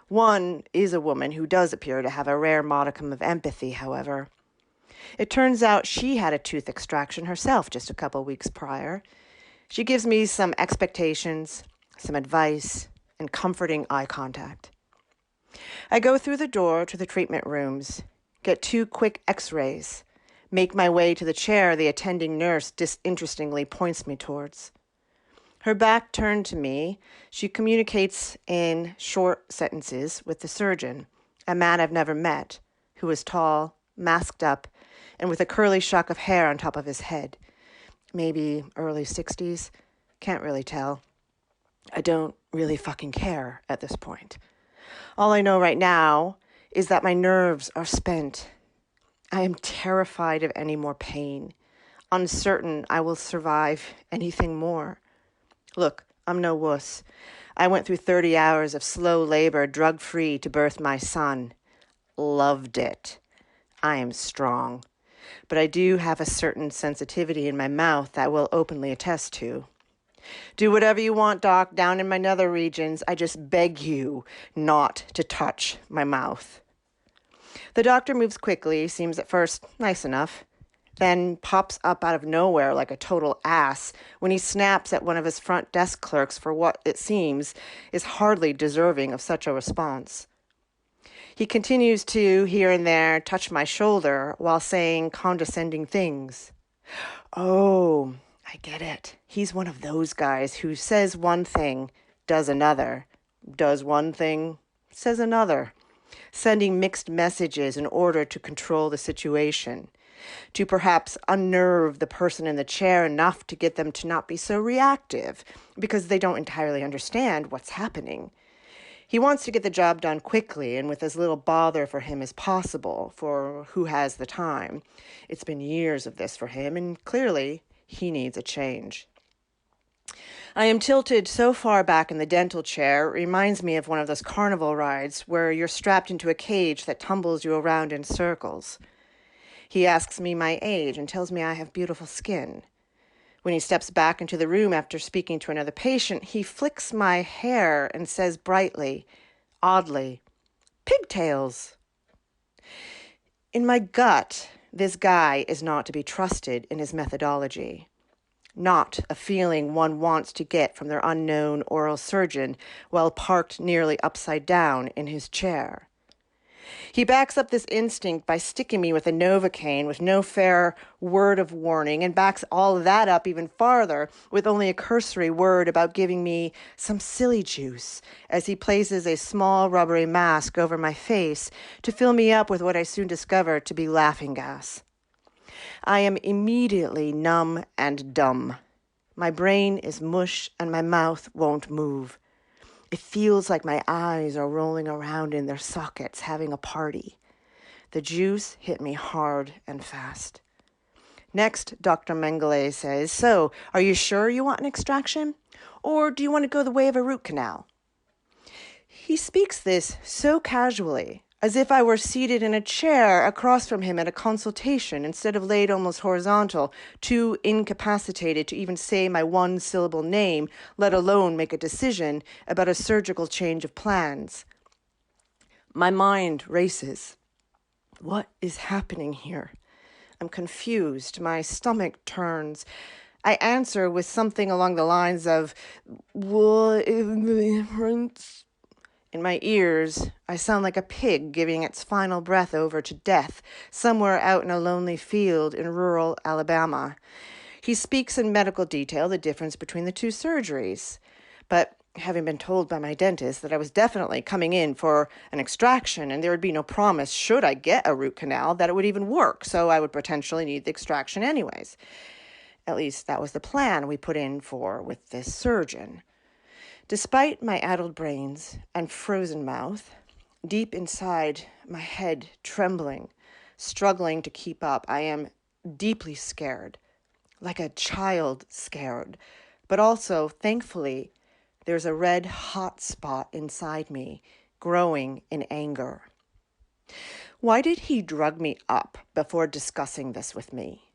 One is a woman who does appear to have a rare modicum of empathy, however. It turns out she had a tooth extraction herself just a couple weeks prior. She gives me some expectations, some advice, and comforting eye contact. I go through the door to the treatment rooms, get 2 quick x-rays, make my way to the chair the attending nurse disinterestingly points me towards. Her back turned to me, she communicates in short sentences with the surgeon, a man I've never met, who is tall, masked up, and with a curly shock of hair on top of his head. Maybe early 60s, can't really tell. I don't really fucking care at this point. All I know right now is that my nerves are spent. I am terrified of any more pain, uncertain I will survive anything more. Look, I'm no wuss. I went through 30 hours of slow labor, drug-free, to birth my son. Loved it. I am strong. But I do have a certain sensitivity in my mouth that will openly attest to. Do whatever you want, Doc, down in my nether regions. I just beg you not to touch my mouth. The doctor moves quickly, seems at first nice enough, then pops up out of nowhere like a total ass when he snaps at one of his front desk clerks for what, it seems, is hardly deserving of such a response. He continues to, here and there, touch my shoulder while saying condescending things. Oh, I get it. He's one of those guys who says one thing, does another, does one thing, says another, sending mixed messages in order to control the situation, to perhaps unnerve the person in the chair enough to get them to not be so reactive, because they don't entirely understand what's happening. He wants to get the job done quickly and with as little bother for him as possible, for who has the time? It's been years of this for him, and clearly he needs a change. I am tilted so far back in the dental chair, it reminds me of one of those carnival rides where you're strapped into a cage that tumbles you around in circles. He asks me my age and tells me I have beautiful skin. When he steps back into the room after speaking to another patient, he flicks my hair and says brightly, oddly, "Pigtails." In my gut, this guy is not to be trusted in his methodology. Not a feeling one wants to get from their unknown oral surgeon while parked nearly upside down in his chair. He backs up this instinct by sticking me with a Novocaine with no fair word of warning, and backs all of that up even farther with only a cursory word about giving me some silly juice as he places a small rubbery mask over my face to fill me up with what I soon discovered to be laughing gas. I am immediately numb and dumb. My brain is mush and my mouth won't move. It feels like my eyes are rolling around in their sockets having a party. The juice hit me hard and fast. Next, Dr. Mengele says, "So, are you sure you want an extraction? Or do you want to go the way of a root canal?" He speaks this so casually, as if I were seated in a chair across from him at a consultation instead of laid almost horizontal, too incapacitated to even say my one-syllable name, let alone make a decision about a surgical change of plans. My mind races. What is happening here? I'm confused. My stomach turns. I answer with something along the lines of, "What is the difference?" In my ears, I sound like a pig giving its final breath over to death somewhere out in a lonely field in rural Alabama. He speaks in medical detail the difference between the two surgeries. But having been told by my dentist that I was definitely coming in for an extraction and there would be no promise, should I get a root canal, that it would even work, so I would potentially need the extraction anyways. At least that was the plan we put in for with this surgeon. Despite my addled brains and frozen mouth, deep inside, my head trembling, struggling to keep up, I am deeply scared, like a child scared. But also, thankfully, there's a red hot spot inside me, growing in anger. Why did he drug me up before discussing this with me?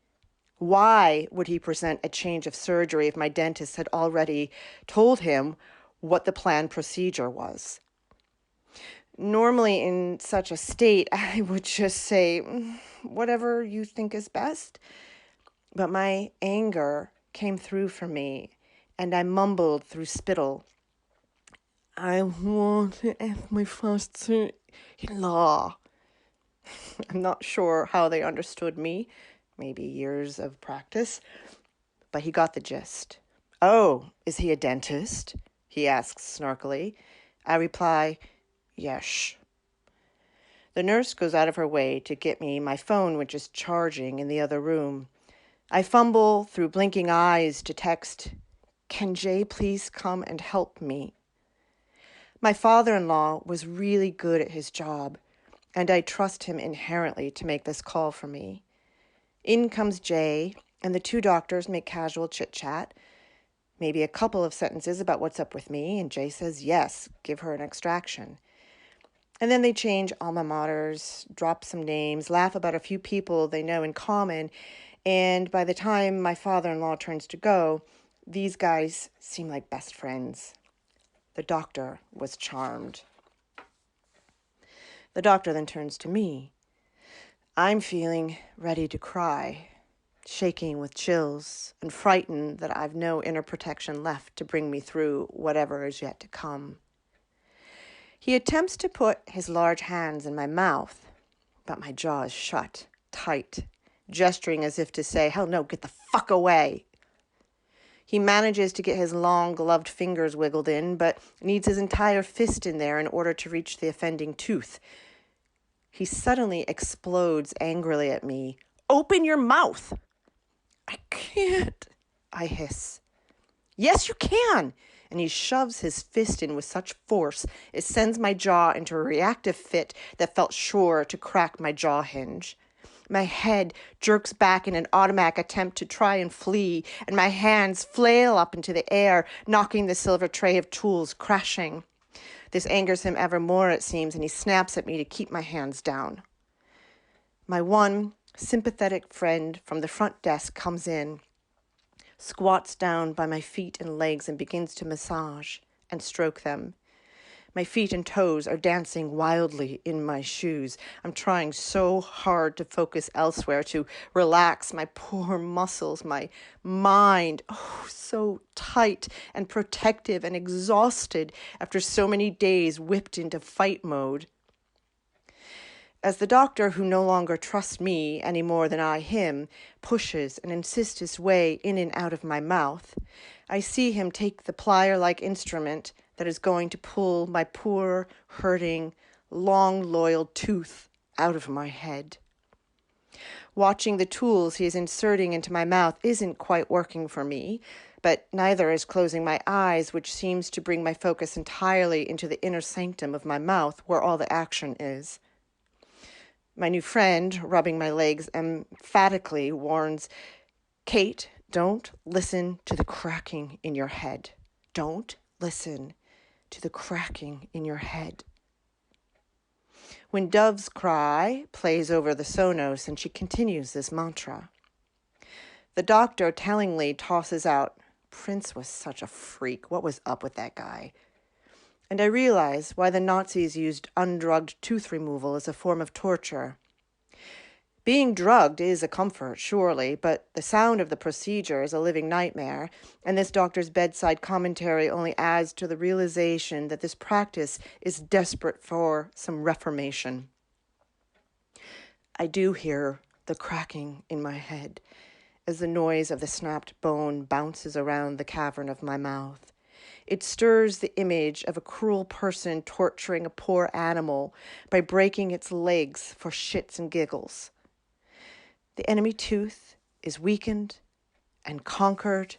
Why would he present a change of surgery if my dentist had already told him what the planned procedure was? Normally in such a state, I would just say, whatever you think is best. But my anger came through for me, and I mumbled through spittle, "I want to have my first law." I'm not sure how they understood me, maybe years of practice, but he got the gist. "Oh, is he a dentist?" he asks snarkily. I reply, "Yes." The nurse goes out of her way to get me my phone, which is charging in the other room. I fumble through blinking eyes to text, "Can Jay please come and help me?" My father-in-law was really good at his job, and I trust him inherently to make this call for me. In comes Jay, and the two doctors make casual chit-chat, maybe a couple of sentences about what's up with me, and Jay says, yes, give her an extraction. And then they change alma maters, drop some names, laugh about a few people they know in common, and by the time my father-in-law turns to go, these guys seem like best friends. The doctor was charmed. The doctor then turns to me. I'm feeling ready to cry, shaking with chills and frightened that I've no inner protection left to bring me through whatever is yet to come. He attempts to put his large hands in my mouth, but my jaw is shut, tight, gesturing as if to say, hell no, get the fuck away. He manages to get his long gloved fingers wiggled in, but needs his entire fist in there in order to reach the offending tooth. He suddenly explodes angrily at me. Open your mouth! I can't, I hiss. Yes, you can! And he shoves his fist in with such force, it sends my jaw into a reactive fit that felt sure to crack my jaw hinge. My head jerks back in an automatic attempt to try and flee, and my hands flail up into the air, knocking the silver tray of tools crashing. This angers him ever more, it seems, and he snaps at me to keep my hands down. My one sympathetic friend from the front desk comes in, squats down by my feet and legs and begins to massage and stroke them. My feet and toes are dancing wildly in my shoes. I'm trying so hard to focus elsewhere, to relax my poor muscles, my mind, so tight and protective and exhausted after so many days whipped into fight mode. As the doctor, who no longer trusts me any more than I him, pushes and insists his way in and out of my mouth, I see him take the plier-like instrument that is going to pull my poor, hurting, long-loyal tooth out of my head. Watching the tools he is inserting into my mouth isn't quite working for me, but neither is closing my eyes, which seems to bring my focus entirely into the inner sanctum of my mouth, where all the action is. My new friend, rubbing my legs emphatically, warns, Kate, don't listen to the cracking in your head. Don't listen to the cracking in your head. When Doves Cry plays over the Sonos, and she continues this mantra. The doctor tellingly tosses out, Prince was such a freak. What was up with that guy? And I realize why the Nazis used undrugged tooth removal as a form of torture. Being drugged is a comfort, surely, but the sound of the procedure is a living nightmare, and this doctor's bedside commentary only adds to the realization that this practice is desperate for some reformation. I do hear the cracking in my head as the noise of the snapped bone bounces around the cavern of my mouth. It stirs the image of a cruel person torturing a poor animal by breaking its legs for shits and giggles. The enemy tooth is weakened and conquered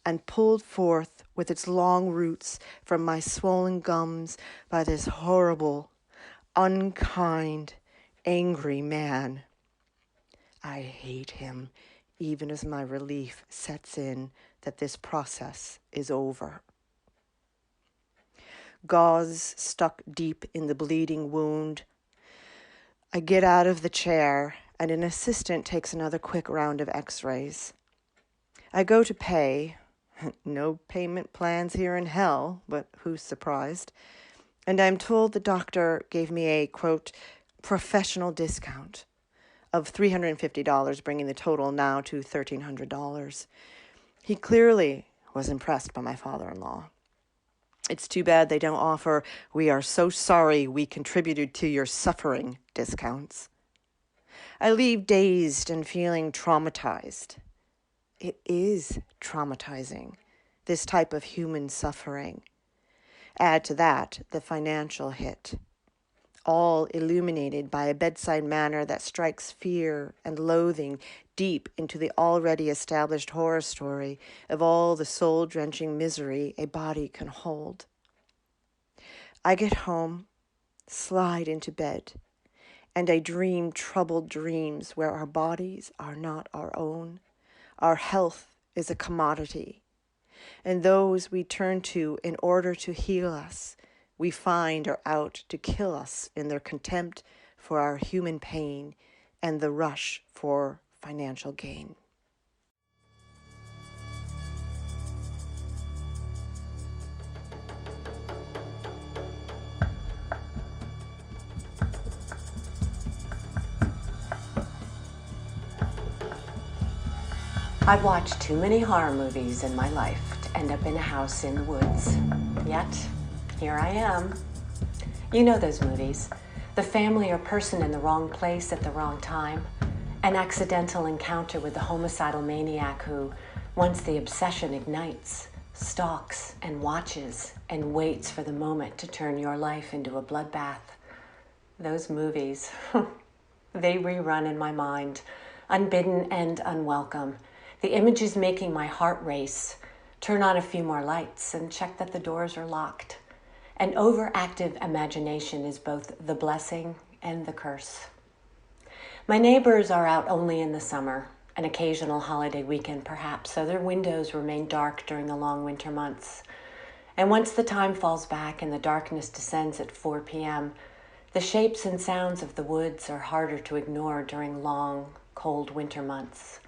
and pulled forth with its long roots from my swollen gums by this horrible, unkind, angry man. I hate him, even as my relief sets in that this process is over. Gauze stuck deep in the bleeding wound. I get out of the chair, and an assistant takes another quick round of x-rays. I go to pay. No payment plans here in hell, but who's surprised? And I'm told the doctor gave me a, quote, professional discount of $350, bringing the total now to $1,300. He clearly was impressed by my father-in-law. It's too bad they don't offer, we are so sorry we contributed to your suffering discounts. I leave dazed and feeling traumatized. It is traumatizing, this type of human suffering. Add to that the financial hit, all illuminated by a bedside manner that strikes fear and loathing deep into the already established horror story of all the soul-drenching misery a body can hold. I get home, slide into bed, and I dream troubled dreams where our bodies are not our own. Our health is a commodity, and those we turn to in order to heal us, we find are out to kill us in their contempt for our human pain and the rush for financial gain. I've watched too many horror movies in my life to end up in a house in the woods. Yet, here I am. You know those movies. The family or person in the wrong place at the wrong time. An accidental encounter with the homicidal maniac who, once the obsession ignites, stalks and watches and waits for the moment to turn your life into a bloodbath. Those movies, they rerun in my mind, unbidden and unwelcome. The images making my heart race. Turn on a few more lights and check that the doors are locked. An overactive imagination is both the blessing and the curse. My neighbors are out only in the summer, an occasional holiday weekend perhaps, so their windows remain dark during the long winter months. And once the time falls back and the darkness descends at 4 p.m., the shapes and sounds of the woods are harder to ignore during long, cold winter months.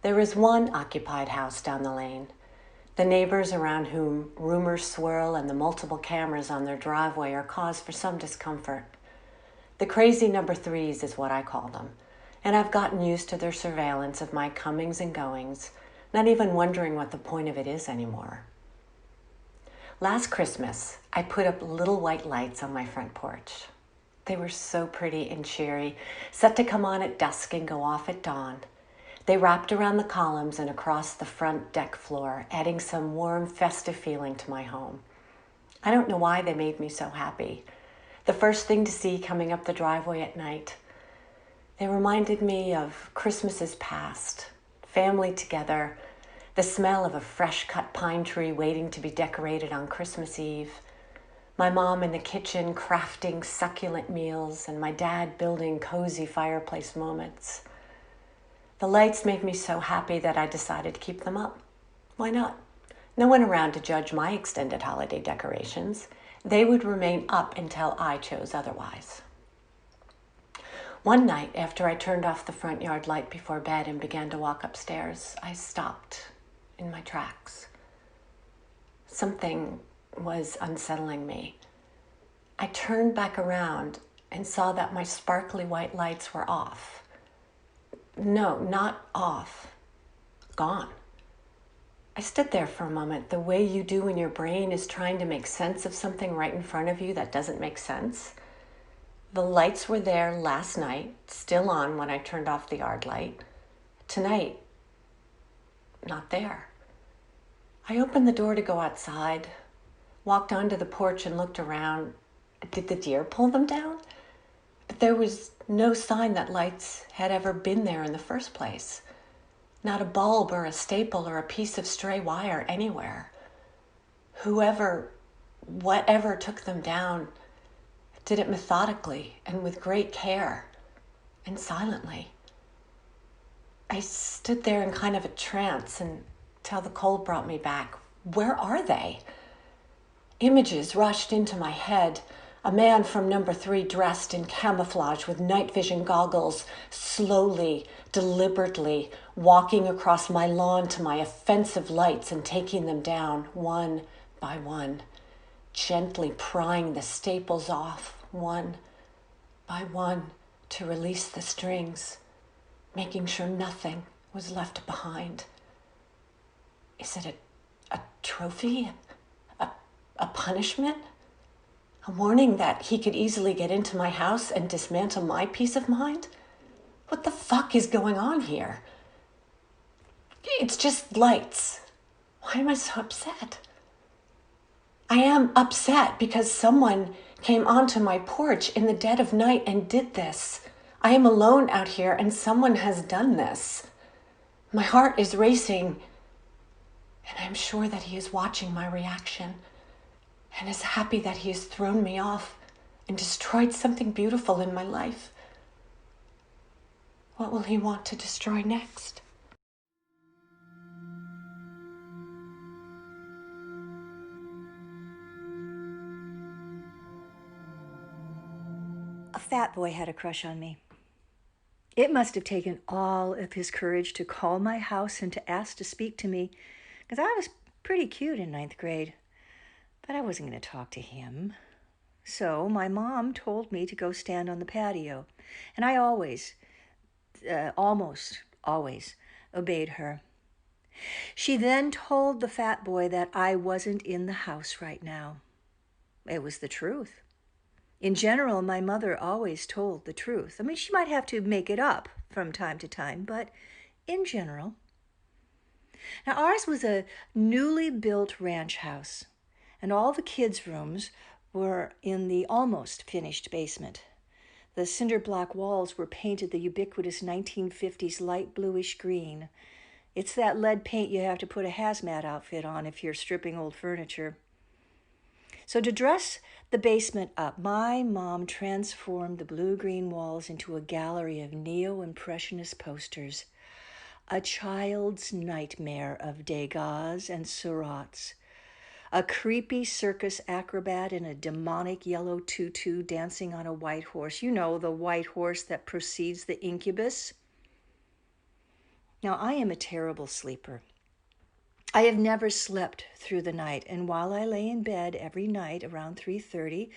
There is one occupied house down the lane. The neighbors around whom rumors swirl and the multiple cameras on their driveway are cause for some discomfort. The crazy number threes is what I call them, and I've gotten used to their surveillance of my comings and goings, not even wondering what the point of it is anymore. Last Christmas, I put up little white lights on my front porch. They were so pretty and cheery, set to come on at dusk and go off at dawn. They wrapped around the columns and across the front deck floor, adding some warm, festive feeling to my home. I don't know why they made me so happy. The first thing to see coming up the driveway at night. They reminded me of Christmases past, family together, the smell of a fresh-cut pine tree waiting to be decorated on Christmas Eve, my mom in the kitchen crafting succulent meals, and my dad building cozy fireplace moments. The lights made me so happy that I decided to keep them up. Why not? No one around to judge my extended holiday decorations. They would remain up until I chose otherwise. One night, after I turned off the front yard light before bed and began to walk upstairs, I stopped in my tracks. Something was unsettling me. I turned back around and saw that my sparkly white lights were off. No, not off. Gone. I stood there for a moment, the way you do when your brain is trying to make sense of something right in front of you that doesn't make sense. The lights were there last night, still on when I turned off the yard light. Tonight, not there. I opened the door to go outside, walked onto the porch and looked around. Did the deer pull them down? But there was no sign that lights had ever been there in the first place. Not a bulb or a staple or a piece of stray wire anywhere. Whoever, whatever took them down, did it methodically and with great care and silently. I stood there in kind of a trance until the cold brought me back. Where are they? Images rushed into my head. A man from number 3 dressed in camouflage with night vision goggles, slowly, deliberately walking across my lawn to my offensive lights and taking them down one by one, gently prying the staples off one by one to release the strings, making sure nothing was left behind. Is it a trophy? A punishment? A warning that he could easily get into my house and dismantle my peace of mind? What the fuck is going on here? It's just lights. Why am I so upset? I am upset because someone came onto my porch in the dead of night and did this. I am alone out here and someone has done this. My heart is racing and I'm sure that he is watching my reaction. and is happy that he has thrown me off and destroyed something beautiful in my life. What will he want to destroy next? A fat boy had a crush on me. It must have taken all of his courage to call my house and to ask to speak to me, because I was pretty cute in 9th grade. But I wasn't going to talk to him. So my mom told me to go stand on the patio, and I almost always obeyed her. She then told the fat boy that I wasn't in the house right now. It was the truth. In general, my mother always told the truth. I mean, she might have to make it up from time to time, but in general. Now, ours was a newly built ranch house, and all the kids' rooms were in the almost finished basement. The cinder block walls were painted the ubiquitous 1950s light bluish green. It's that lead paint you have to put a hazmat outfit on if you're stripping old furniture. So to dress the basement up, my mom transformed the blue-green walls into a gallery of neo-impressionist posters, a child's nightmare of Degas and Seurat's, a creepy circus acrobat in a demonic yellow tutu dancing on a white horse. You know, the white horse that precedes the incubus. Now, I am a terrible sleeper. I have never slept through the night, and while I lay in bed every night around 3:30,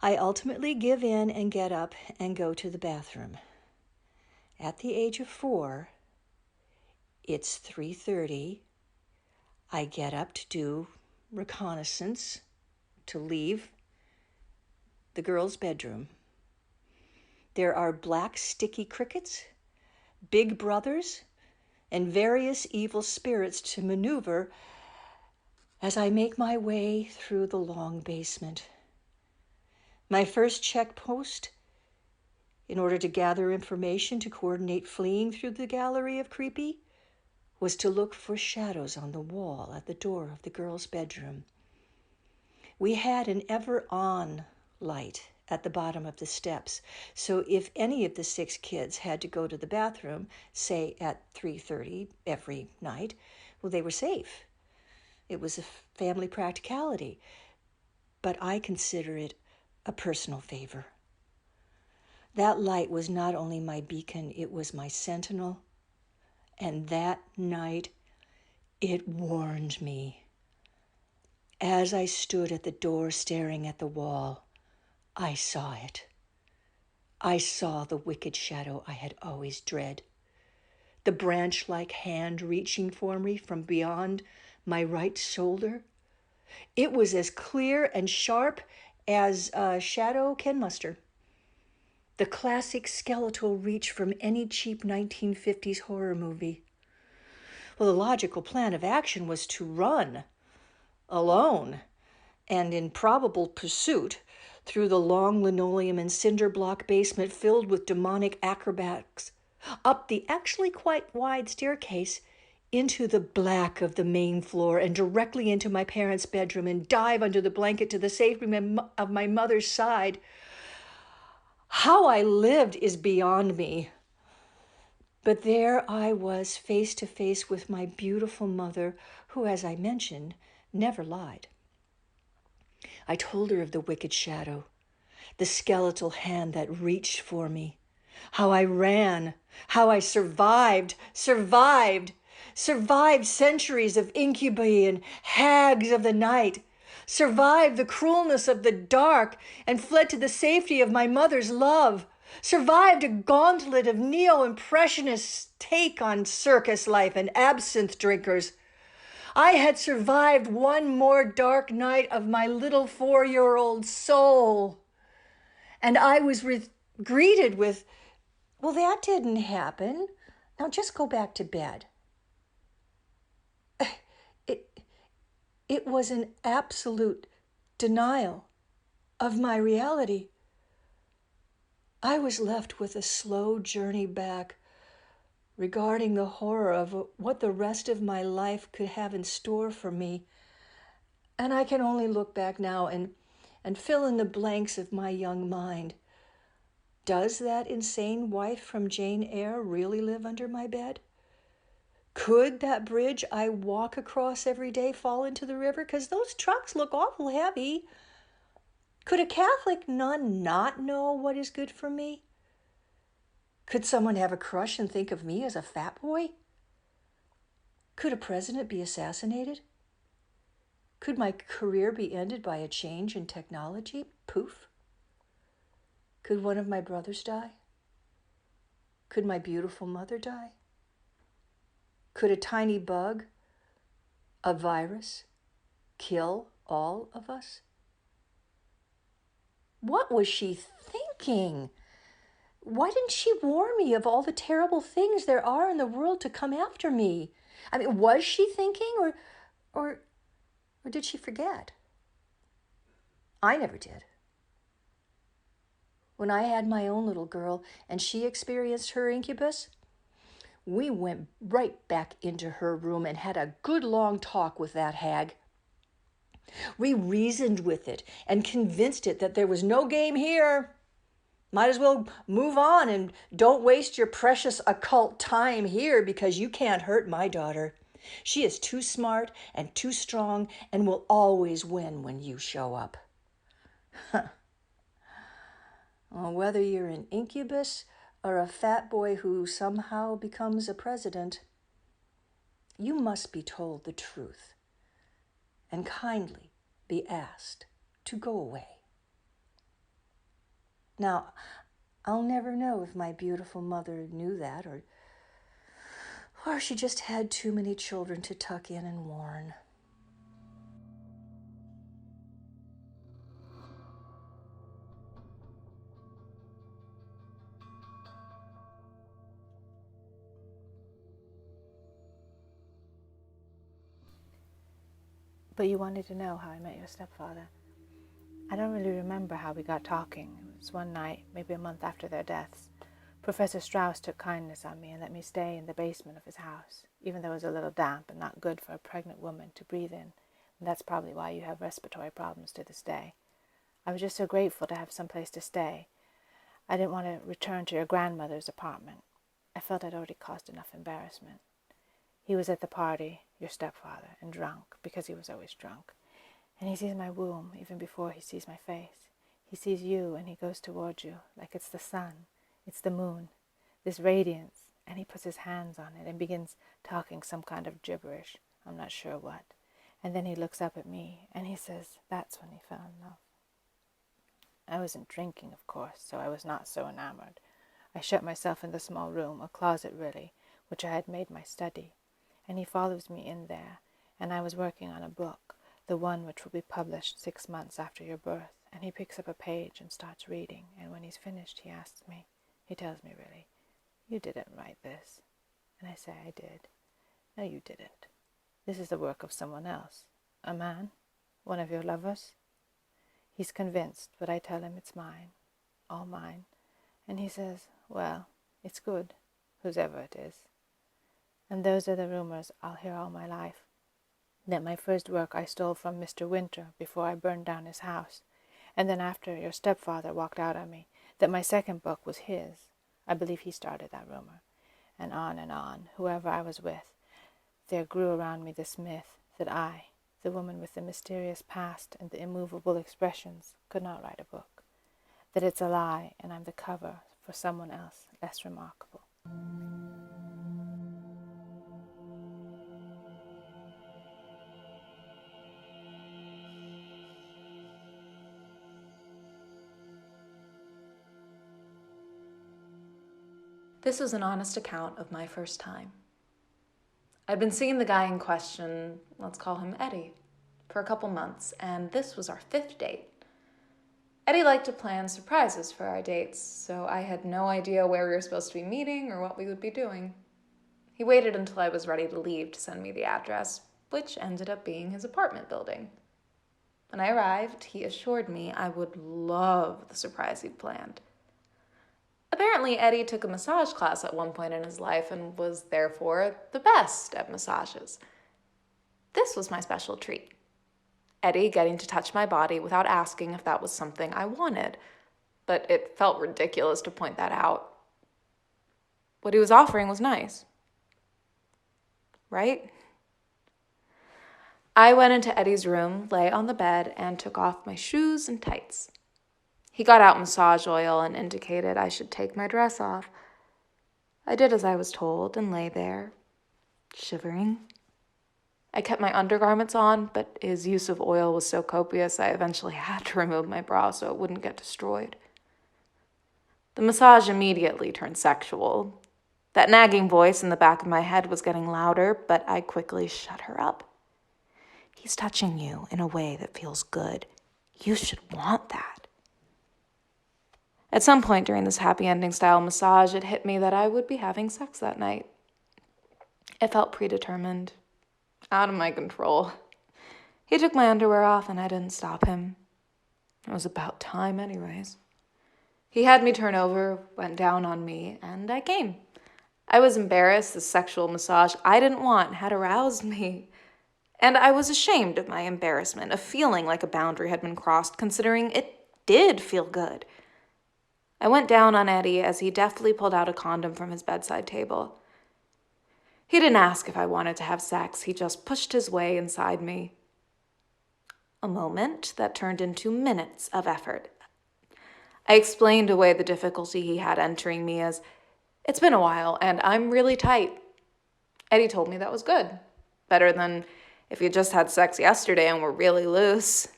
I ultimately give in and get up and go to the bathroom. At the age of 4, it's 3:30. I get up to do reconnaissance, to leave the girls' bedroom. There are black sticky crickets, big brothers, and various evil spirits to maneuver as I make my way through the long basement. My first checkpost, in order to gather information to coordinate fleeing through the gallery of creepy, was to look for shadows on the wall at the door of the girls' bedroom. We had an ever-on light at the bottom of the steps, so if any of the 6 kids had to go to the bathroom, say at 3:30 every night, well, they were safe. It was a family practicality, but I consider it a personal favor. That light was not only my beacon, it was my sentinel, and that night it warned me. As I stood at the door staring at the wall, I saw it. I saw the wicked shadow I had always dread. The branch-like hand reaching for me from beyond my right shoulder. It was as clear and sharp as a shadow can muster. The classic skeletal reach from any cheap 1950s horror movie. Well, the logical plan of action was to run, alone, and in probable pursuit, through the long linoleum and cinder block basement filled with demonic acrobats, up the actually quite wide staircase, into the black of the main floor, and directly into my parents' bedroom, and dive under the blanket to the safety of my mother's side. How I lived is beyond me. But there I was, face to face with my beautiful mother, who, as I mentioned, never lied. I told her of the wicked shadow, the skeletal hand that reached for me, how I ran, how I survived centuries of incubi and hags of the night, survived the cruelness of the dark and fled to the safety of my mother's love, survived a gauntlet of neo-impressionists' take on circus life and absinthe drinkers. I had survived one more dark night of my little 4-year-old soul. And I was greeted with, well, that didn't happen. Now just go back to bed. It was an absolute denial of my reality. I was left with a slow journey back, regarding the horror of what the rest of my life could have in store for me. And I can only look back now and fill in the blanks of my young mind. Does that insane wife from Jane Eyre really live under my bed? Could that bridge I walk across every day fall into the river? 'Cause those trucks look awful heavy. Could a Catholic nun not know what is good for me? Could someone have a crush and think of me as a fat boy? Could a president be assassinated? Could my career be ended by a change in technology? Poof. Could one of my brothers die? Could my beautiful mother die? Could a tiny bug, a virus, kill all of us? What was she thinking? Why didn't she warn me of all the terrible things there are in the world to come after me? I mean, was she thinking or did she forget? I never did. When I had my own little girl and she experienced her incubus, we went right back into her room and had a good long talk with that hag. We reasoned with it and convinced it that there was no game here. Might as well move on and don't waste your precious occult time here because you can't hurt my daughter. She is too smart and too strong and will always win when you show up. Well, whether you're an incubus or a fat boy who somehow becomes a president, you must be told the truth and kindly be asked to go away. Now, I'll never know if my beautiful mother knew that or she just had too many children to tuck in and warn. But you wanted to know how I met your stepfather. I don't really remember how we got talking. It was one night, maybe a month after their deaths. Professor Strauss took kindness on me and let me stay in the basement of his house, even though it was a little damp and not good for a pregnant woman to breathe in. And that's probably why you have respiratory problems to this day. I was just so grateful to have some place to stay. I didn't want to return to your grandmother's apartment. I felt I'd already caused enough embarrassment. He was at the party, your stepfather, and drunk, because he was always drunk. And he sees my womb even before he sees my face. He sees you, and he goes towards you, like it's the sun, it's the moon, this radiance, and he puts his hands on it and begins talking some kind of gibberish, I'm not sure what. And then he looks up at me, and he says that's when he fell in love. I wasn't drinking, of course, so I was not so enamored. I shut myself in the small room, a closet really, which I had made my study. And he follows me in there, and I was working on a book, the one which will be published 6 months after your birth, and he picks up a page and starts reading, and when he's finished he asks me, he tells me really, you didn't write this. And I say I did. No, you didn't. This is the work of someone else. A man? One of your lovers? He's convinced, but I tell him it's mine, all mine, and he says, well, it's good, whosever it is. And those are the rumors I'll hear all my life. That my first work I stole from Mr. Winter before I burned down his house, and then after your stepfather walked out on me, that my second book was his. I believe he started that rumor. And on, whoever I was with, there grew around me this myth that I, the woman with the mysterious past and the immovable expressions, could not write a book. That it's a lie, and I'm the cover for someone else less remarkable. This was an honest account of my first time. I'd been seeing the guy in question, let's call him Eddie, for a couple months, and this was our 5th date. Eddie liked to plan surprises for our dates, so I had no idea where we were supposed to be meeting or what we would be doing. He waited until I was ready to leave to send me the address, which ended up being his apartment building. When I arrived, he assured me I would love the surprise he'd planned. Apparently, Eddie took a massage class at one point in his life and was therefore the best at massages. This was my special treat. Eddie getting to touch my body without asking if that was something I wanted, but it felt ridiculous to point that out. What he was offering was nice. Right? I went into Eddie's room, lay on the bed, and took off my shoes and tights. He got out massage oil and indicated I should take my dress off. I did as I was told and lay there, shivering. I kept my undergarments on, but his use of oil was so copious I eventually had to remove my bra so it wouldn't get destroyed. The massage immediately turned sexual. That nagging voice in the back of my head was getting louder, but I quickly shut her up. He's touching you in a way that feels good. You should want that. At some point during this happy ending style massage, it hit me that I would be having sex that night. It felt predetermined, out of my control. He took my underwear off and I didn't stop him. It was about time anyways. He had me turn over, went down on me, and I came. I was embarrassed. The sexual massage I didn't want had aroused me. And I was ashamed of my embarrassment, of feeling like a boundary had been crossed, considering it did feel good. I went down on Eddie as he deftly pulled out a condom from his bedside table. He didn't ask if I wanted to have sex. He just pushed his way inside me. A moment that turned into minutes of effort. I explained away the difficulty he had entering me as, "It's been a while, and I'm really tight." Eddie told me that was good. Better than if you just had sex yesterday and were really loose.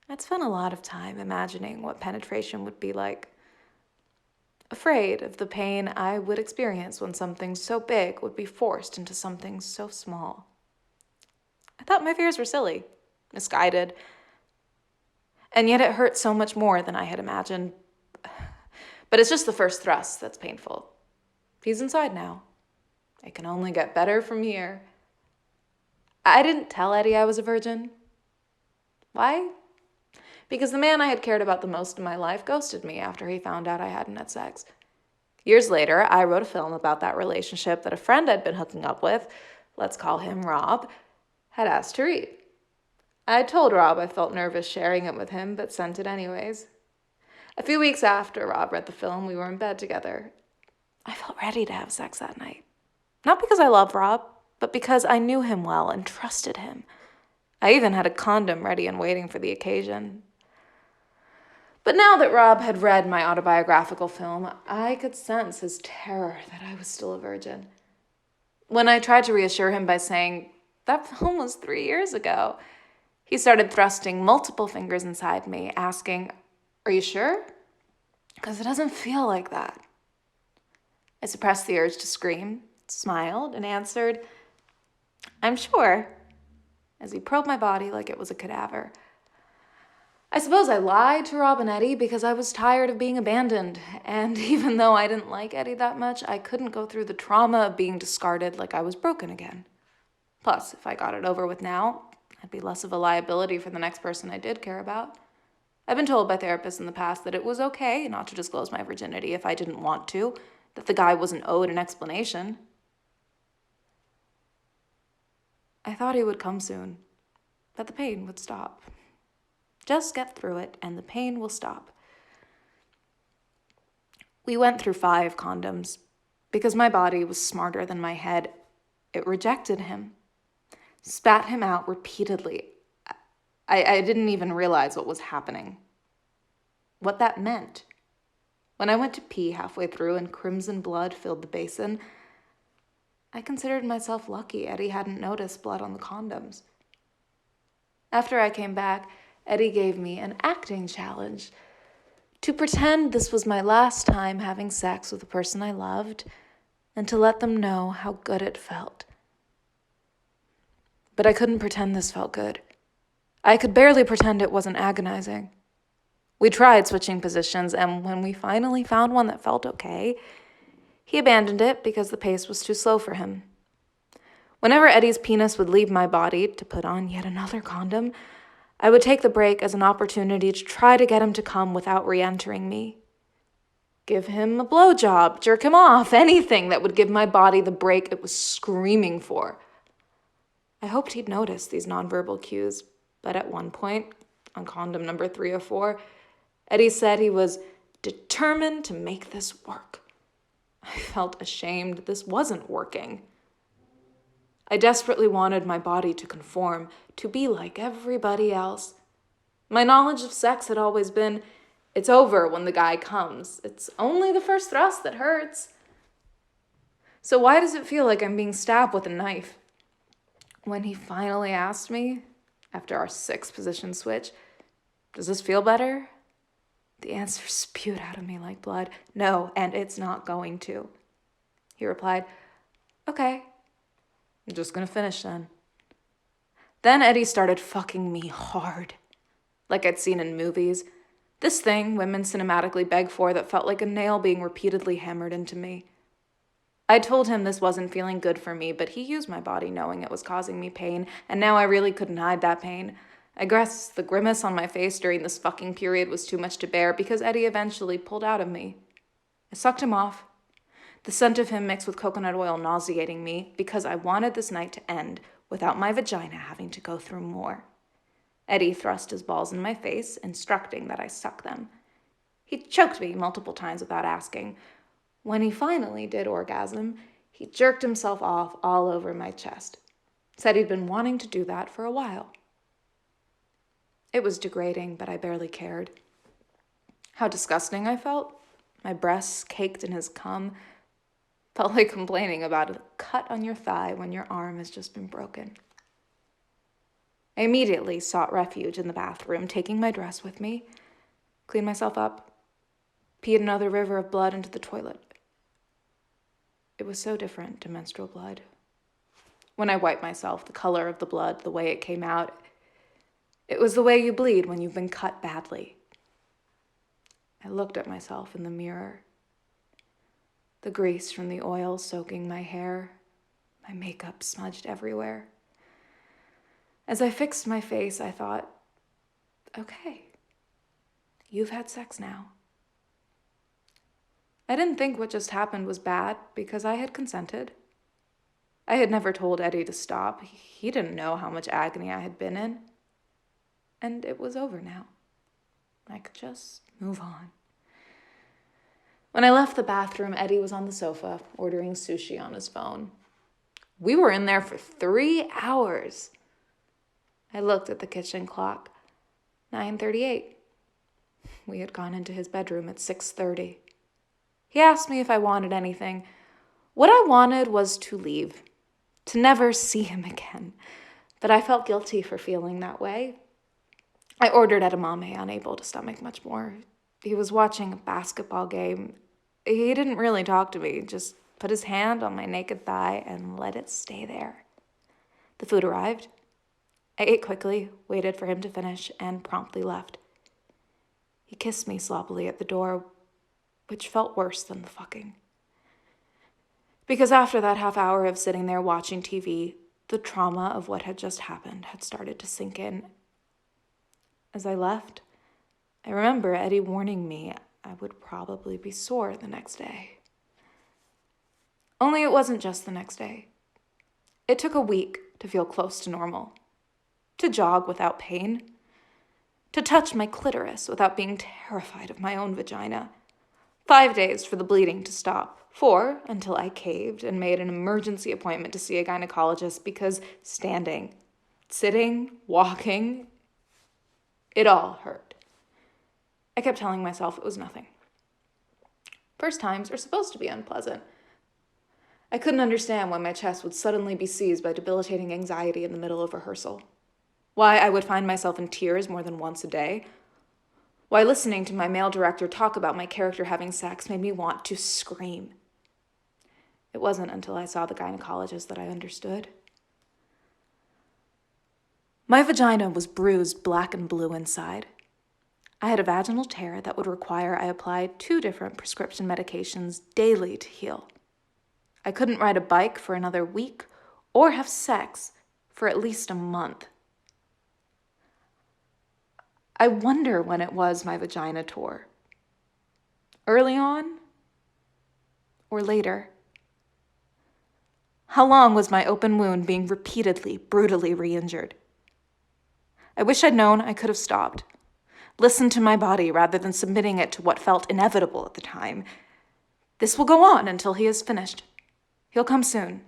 I'd spent a lot of time imagining what penetration would be like. Afraid of the pain I would experience when something so big would be forced into something so small. I thought my fears were silly, misguided, and yet it hurt so much more than I had imagined. But it's just the first thrust that's painful. He's inside now. It can only get better from here. I didn't tell Eddie I was a virgin. Why? Because the man I had cared about the most in my life ghosted me after he found out I hadn't had sex. Years later, I wrote a film about that relationship that a friend I'd been hooking up with, let's call him Rob, had asked to read. I told Rob I felt nervous sharing it with him, but sent it anyways. A few weeks after Rob read the film, we were in bed together. I felt ready to have sex that night. Not because I loved Rob, but because I knew him well and trusted him. I even had a condom ready and waiting for the occasion. But now that Rob had read my autobiographical film, I could sense his terror that I was still a virgin. When I tried to reassure him by saying, "That film was 3 years ago," he started thrusting multiple fingers inside me, asking, "Are you sure? Because it doesn't feel like that." I suppressed the urge to scream, smiled, and answered, "I'm sure," as he probed my body like it was a cadaver. I suppose I lied to Rob and Eddie because I was tired of being abandoned, and even though I didn't like Eddie that much, I couldn't go through the trauma of being discarded like I was broken again. Plus, if I got it over with now, I'd be less of a liability for the next person I did care about. I've been told by therapists in the past that it was okay not to disclose my virginity if I didn't want to, that the guy wasn't owed an explanation. I thought he would come soon, that the pain would stop. Just get through it, and the pain will stop. We went through 5 condoms. Because my body was smarter than my head, it rejected him. Spat him out repeatedly. I didn't even realize what was happening. What that meant. When I went to pee halfway through and crimson blood filled the basin, I considered myself lucky Eddie hadn't noticed blood on the condoms. After I came back, Eddie gave me an acting challenge to pretend this was my last time having sex with the person I loved and to let them know how good it felt. But I couldn't pretend this felt good. I could barely pretend it wasn't agonizing. We tried switching positions, and when we finally found one that felt okay, he abandoned it because the pace was too slow for him. Whenever Eddie's penis would leave my body to put on yet another condom, I would take the break as an opportunity to try to get him to come without re-entering me. Give him a blowjob, jerk him off, anything that would give my body the break it was screaming for. I hoped he'd notice these nonverbal cues, But at one point, on condom number 3 or 4, Eddie said he was determined to make this work. I felt ashamed this wasn't working. I desperately wanted my body to conform, to be like everybody else. My knowledge of sex had always been, it's over when the guy comes. It's only the first thrust that hurts. So why does it feel like I'm being stabbed with a knife? When he finally asked me, after our 6-position switch, does this feel better? The answer spewed out of me like blood. No, and it's not going to. He replied, okay, I'm just gonna finish then. Then Eddie started fucking me hard, like I'd seen in movies. This thing women cinematically beg for that felt like a nail being repeatedly hammered into me. I told him this wasn't feeling good for me, but he used my body knowing it was causing me pain, and now I really couldn't hide that pain. I guess the grimace on my face during this fucking period was too much to bear because Eddie eventually pulled out of me. I sucked him off, the scent of him mixed with coconut oil nauseating me because I wanted this night to end without my vagina having to go through more. Eddie thrust his balls in my face, instructing that I suck them. He choked me multiple times without asking. When he finally did orgasm, he jerked himself off all over my chest. Said he'd been wanting to do that for a while. It was degrading, but I barely cared. How disgusting I felt. My breasts caked in his cum. Felt like complaining about a cut on your thigh when your arm has just been broken. I immediately sought refuge in the bathroom, taking my dress with me, cleaned myself up, peed another river of blood into the toilet. It was so different to menstrual blood. When I wiped myself, the color of the blood, the way it came out, it was the way you bleed when you've been cut badly. I looked at myself in the mirror. The grease from the oil soaking my hair, my makeup smudged everywhere. As I fixed my face, I thought, okay, you've had sex now. I didn't think what just happened was bad because I had consented. I had never told Eddie to stop. He didn't know how much agony I had been in. And it was over now. I could just move on. When I left the bathroom, Eddie was on the sofa, ordering sushi on his phone. We were in there for 3 hours. I looked at the kitchen clock. 9:38. We had gone into his bedroom at 6:30. He asked me if I wanted anything. What I wanted was to leave, to never see him again. But I felt guilty for feeling that way. I ordered edamame, unable to stomach much more. He was watching a basketball game. He didn't really talk to me, just put his hand on my naked thigh and let it stay there. The food arrived. I ate quickly, waited for him to finish, and promptly left. He kissed me sloppily at the door, which felt worse than the fucking. Because after that half hour of sitting there watching TV, the trauma of what had just happened had started to sink in. As I left, I remember Eddie warning me I would probably be sore the next day. Only it wasn't just the next day. It took a week to feel close to normal, to jog without pain, to touch my clitoris without being terrified of my own vagina. 5 days for the bleeding to stop. 4 until I caved and made an emergency appointment to see a gynecologist because standing, sitting, walking, it all hurt. I kept telling myself it was nothing. First times are supposed to be unpleasant. I couldn't understand why my chest would suddenly be seized by debilitating anxiety in the middle of rehearsal. Why I would find myself in tears more than once a day. Why listening to my male director talk about my character having sex made me want to scream. It wasn't until I saw the gynecologist that I understood. My vagina was bruised black and blue inside. I had a vaginal tear that would require I apply 2 different prescription medications daily to heal. I couldn't ride a bike for another week or have sex for at least a month. I wonder when it was my vagina tore. Early on or later? How long was my open wound being repeatedly, brutally re-injured? I wish I'd known I could have stopped. Listened to my body rather than submitting it to what felt inevitable at the time. This will go on until he is finished. He'll come soon.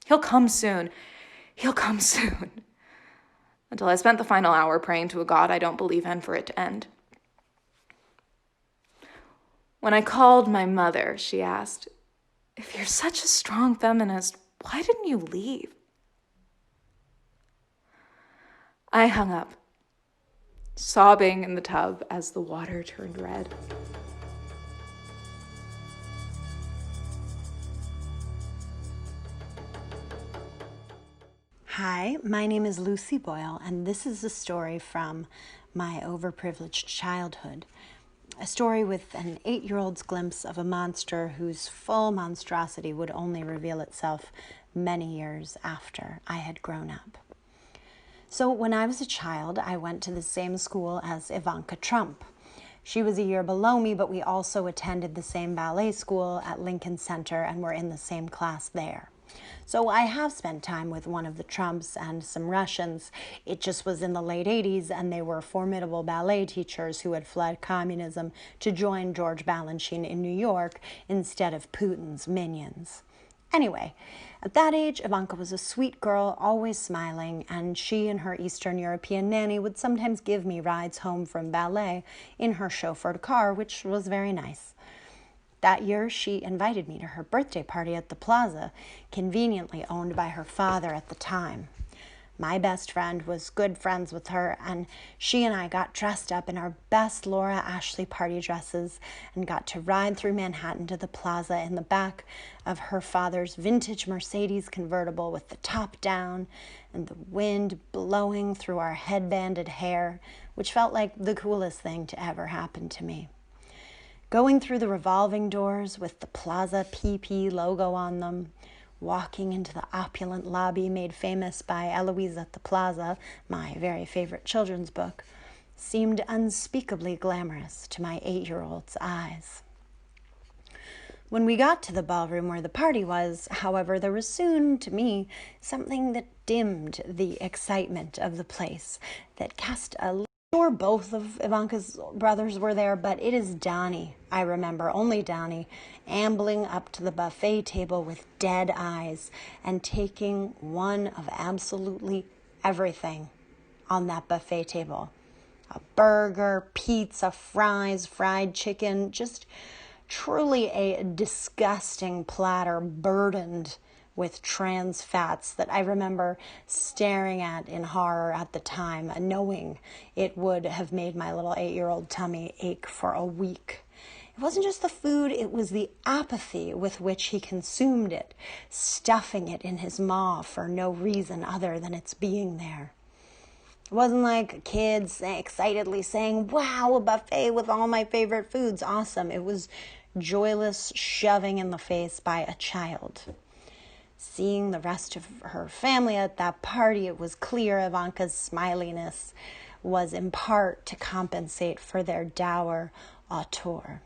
He'll come soon. He'll come soon. Until I spent the final hour praying to a God I don't believe in for it to end. When I called my mother, she asked, "If you're such a strong feminist, why didn't you leave?" I hung up, sobbing in the tub as the water turned red. Hi, my name is Lucy Boyle, and this is a story from my overprivileged childhood. A story with an 8-year-old's glimpse of a monster whose full monstrosity would only reveal itself many years after I had grown up. So when I was a child, I went to the same school as Ivanka Trump. She was a year below me, but we also attended the same ballet school at Lincoln Center and were in the same class there. So I have spent time with one of the Trumps and some Russians. It just was in the late 80s, and they were formidable ballet teachers who had fled communism to join George Balanchine in New York instead of Putin's minions. Anyway, at that age, Ivanka was a sweet girl, always smiling, and she and her Eastern European nanny would sometimes give me rides home from ballet in her chauffeured car, which was very nice. That year, she invited me to her birthday party at the Plaza, conveniently owned by her father at the time. My best friend was good friends with her, and she and I got dressed up in our best Laura Ashley party dresses and got to ride through Manhattan to the Plaza in the back of her father's vintage Mercedes convertible with the top down and the wind blowing through our headbanded hair, which felt like the coolest thing to ever happen to me. Going through the revolving doors with the Plaza PP logo on them, walking into the opulent lobby made famous by Eloise at the Plaza, my very favorite children's book, seemed unspeakably glamorous to my 8-year-old's eyes. When we got to the ballroom where the party was, however, there was soon, to me, something that dimmed the excitement of the place, that cast a Sure, both of Ivanka's brothers were there, but it is Donnie, I remember, only Donnie, ambling up to the buffet table with dead eyes and taking one of absolutely everything on that buffet table. A burger, pizza, fries, fried chicken, just truly a disgusting platter burdened with trans fats that I remember staring at in horror at the time, knowing it would have made my little 8-year-old tummy ache for a week. It wasn't just the food, it was the apathy with which he consumed it, stuffing it in his maw for no reason other than its being there. It wasn't like kids excitedly saying, "Wow, a buffet with all my favorite foods, awesome." It was joyless shoving in the face by a child. Seeing the rest of her family at that party, it was clear Ivanka's smiliness was in part to compensate for their dour auteur.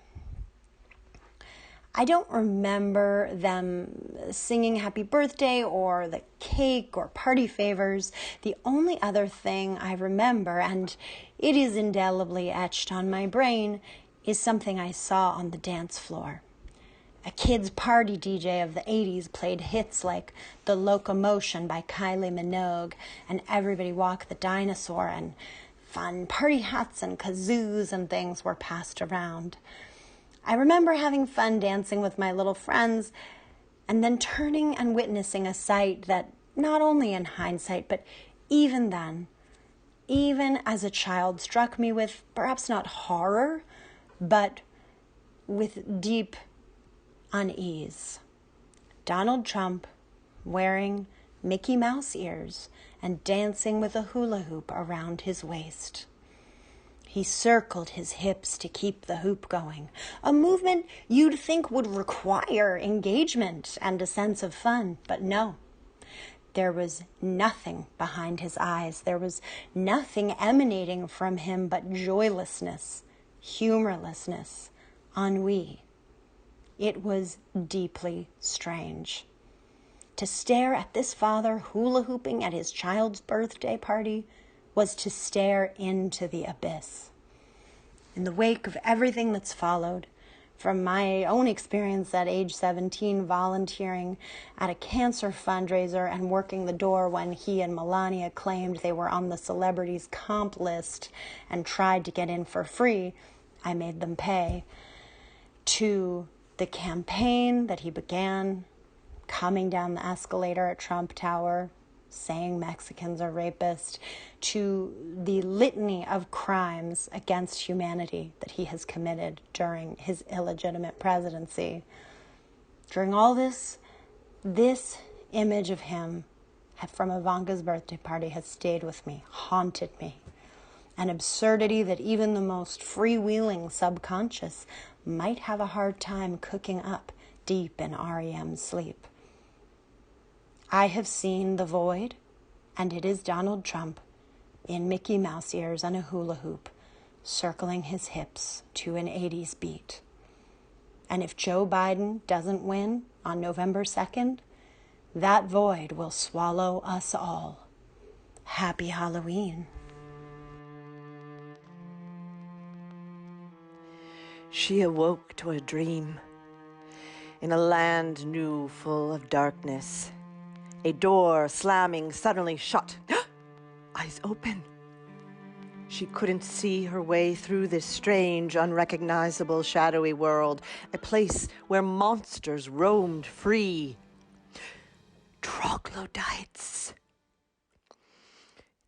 I don't remember them singing happy birthday or the cake or party favors. The only other thing I remember, and it is indelibly etched on my brain, is something I saw on the dance floor. A kids' party DJ of the 80s played hits like The Locomotion by Kylie Minogue and Everybody Walk the Dinosaur, and fun party hats and kazoos and things were passed around. I remember having fun dancing with my little friends and then turning and witnessing a sight that not only in hindsight, but even then, even as a child, struck me with perhaps not horror, but with deep unease. Donald Trump wearing Mickey Mouse ears and dancing with a hula hoop around his waist. He circled his hips to keep the hoop going, a movement you'd think would require engagement and a sense of fun, but no. There was nothing behind his eyes. There was nothing emanating from him but joylessness, humorlessness, ennui. It was deeply strange. To stare at this father hula hooping at his child's birthday party was to stare into the abyss. In the wake of everything that's followed, from my own experience at age 17 volunteering at a cancer fundraiser and working the door when he and Melania claimed they were on the celebrities comp list and tried to get in for free, I made them pay, to the campaign that he began, coming down the escalator at Trump Tower, saying Mexicans are rapists, to the litany of crimes against humanity that he has committed during his illegitimate presidency. During all this image of him from Ivanka's birthday party has stayed with me, haunted me. An absurdity that even the most freewheeling subconscious might have a hard time cooking up deep in REM's sleep. I have seen the void, and it is Donald Trump in Mickey Mouse ears and a hula hoop, circling his hips to an 80s beat. And if Joe Biden doesn't win on November 2nd, that void will swallow us all. Happy Halloween. She awoke to a dream in a land new full of darkness. A door slamming suddenly shut. Eyes open. She couldn't see her way through this strange, unrecognizable, shadowy world, a place where monsters roamed free. Troglodytes.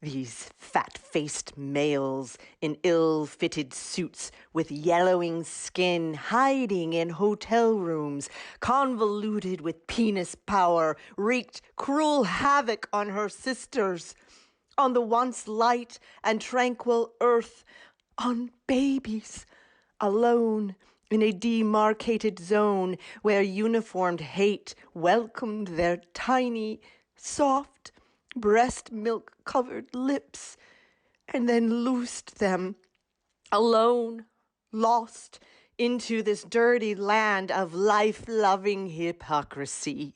These fat-faced males in ill-fitted suits with yellowing skin hiding in hotel rooms, convoluted with penis power, wreaked cruel havoc on her sisters, on the once light and tranquil earth, on babies, alone in a demarcated zone where uniformed hate welcomed their tiny, soft, breast milk-covered lips, and then loosed them, alone, lost, into this dirty land of life-loving hypocrisy.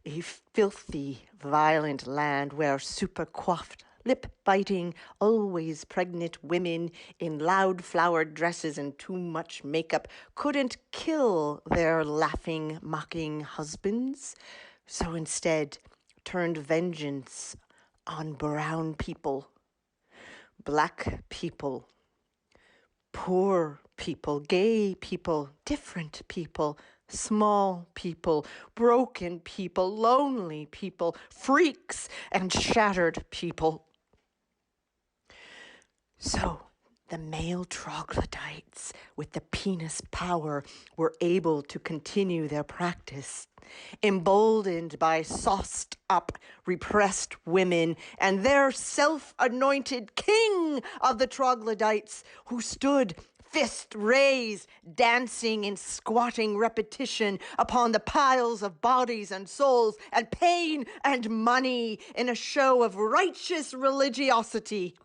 A filthy, violent land where super-coiffed, lip-biting, always pregnant women in loud flowered dresses and too much makeup couldn't kill their laughing, mocking husbands, so instead turned vengeance on brown people, black people, poor people, gay people, different people, small people, broken people, lonely people, freaks and shattered people. So the male troglodytes with the penis power were able to continue their practice, emboldened by sauced-up, repressed women and their self-anointed king of the troglodytes, who stood fist raised, dancing in squatting repetition upon the piles of bodies and souls and pain and money in a show of righteous religiosity.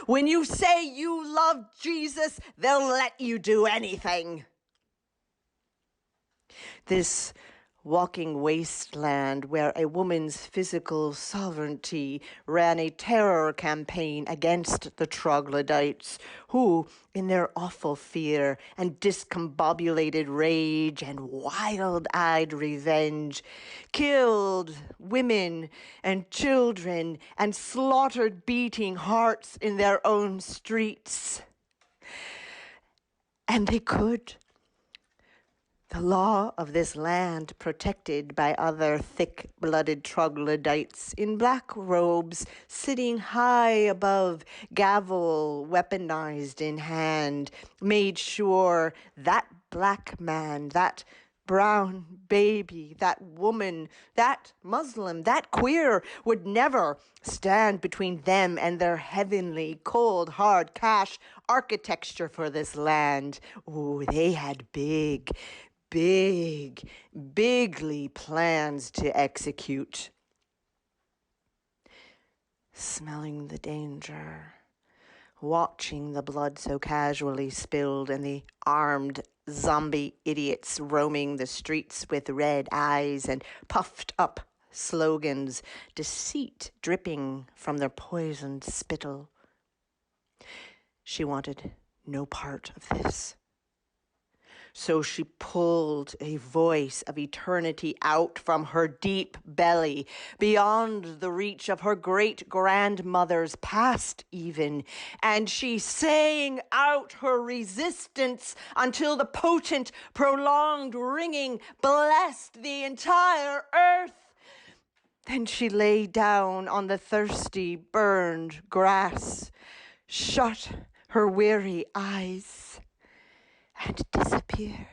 When you say you love Jesus, they'll let you do anything. This walking wasteland where a woman's physical sovereignty ran a terror campaign against the troglodytes, who, in their awful fear and discombobulated rage and wild-eyed revenge, killed women and children and slaughtered beating hearts in their own streets. And they could. The law of this land, protected by other thick-blooded troglodytes in black robes, sitting high above, gavel weaponized in hand, made sure that black man, that brown baby, that woman, that Muslim, that queer would never stand between them and their heavenly, cold, hard cash architecture for this land. Oh, they had bigly plans to execute. Smelling the danger, watching the blood so casually spilled and the armed zombie idiots roaming the streets with red eyes and puffed up slogans, deceit dripping from their poisoned spittle. She wanted no part of this. So she pulled a voice of eternity out from her deep belly, beyond the reach of her great-grandmother's past even, and she sang out her resistance until the potent, prolonged ringing blessed the entire earth. Then she lay down on the thirsty, burned grass, shut her weary eyes, and disappeared.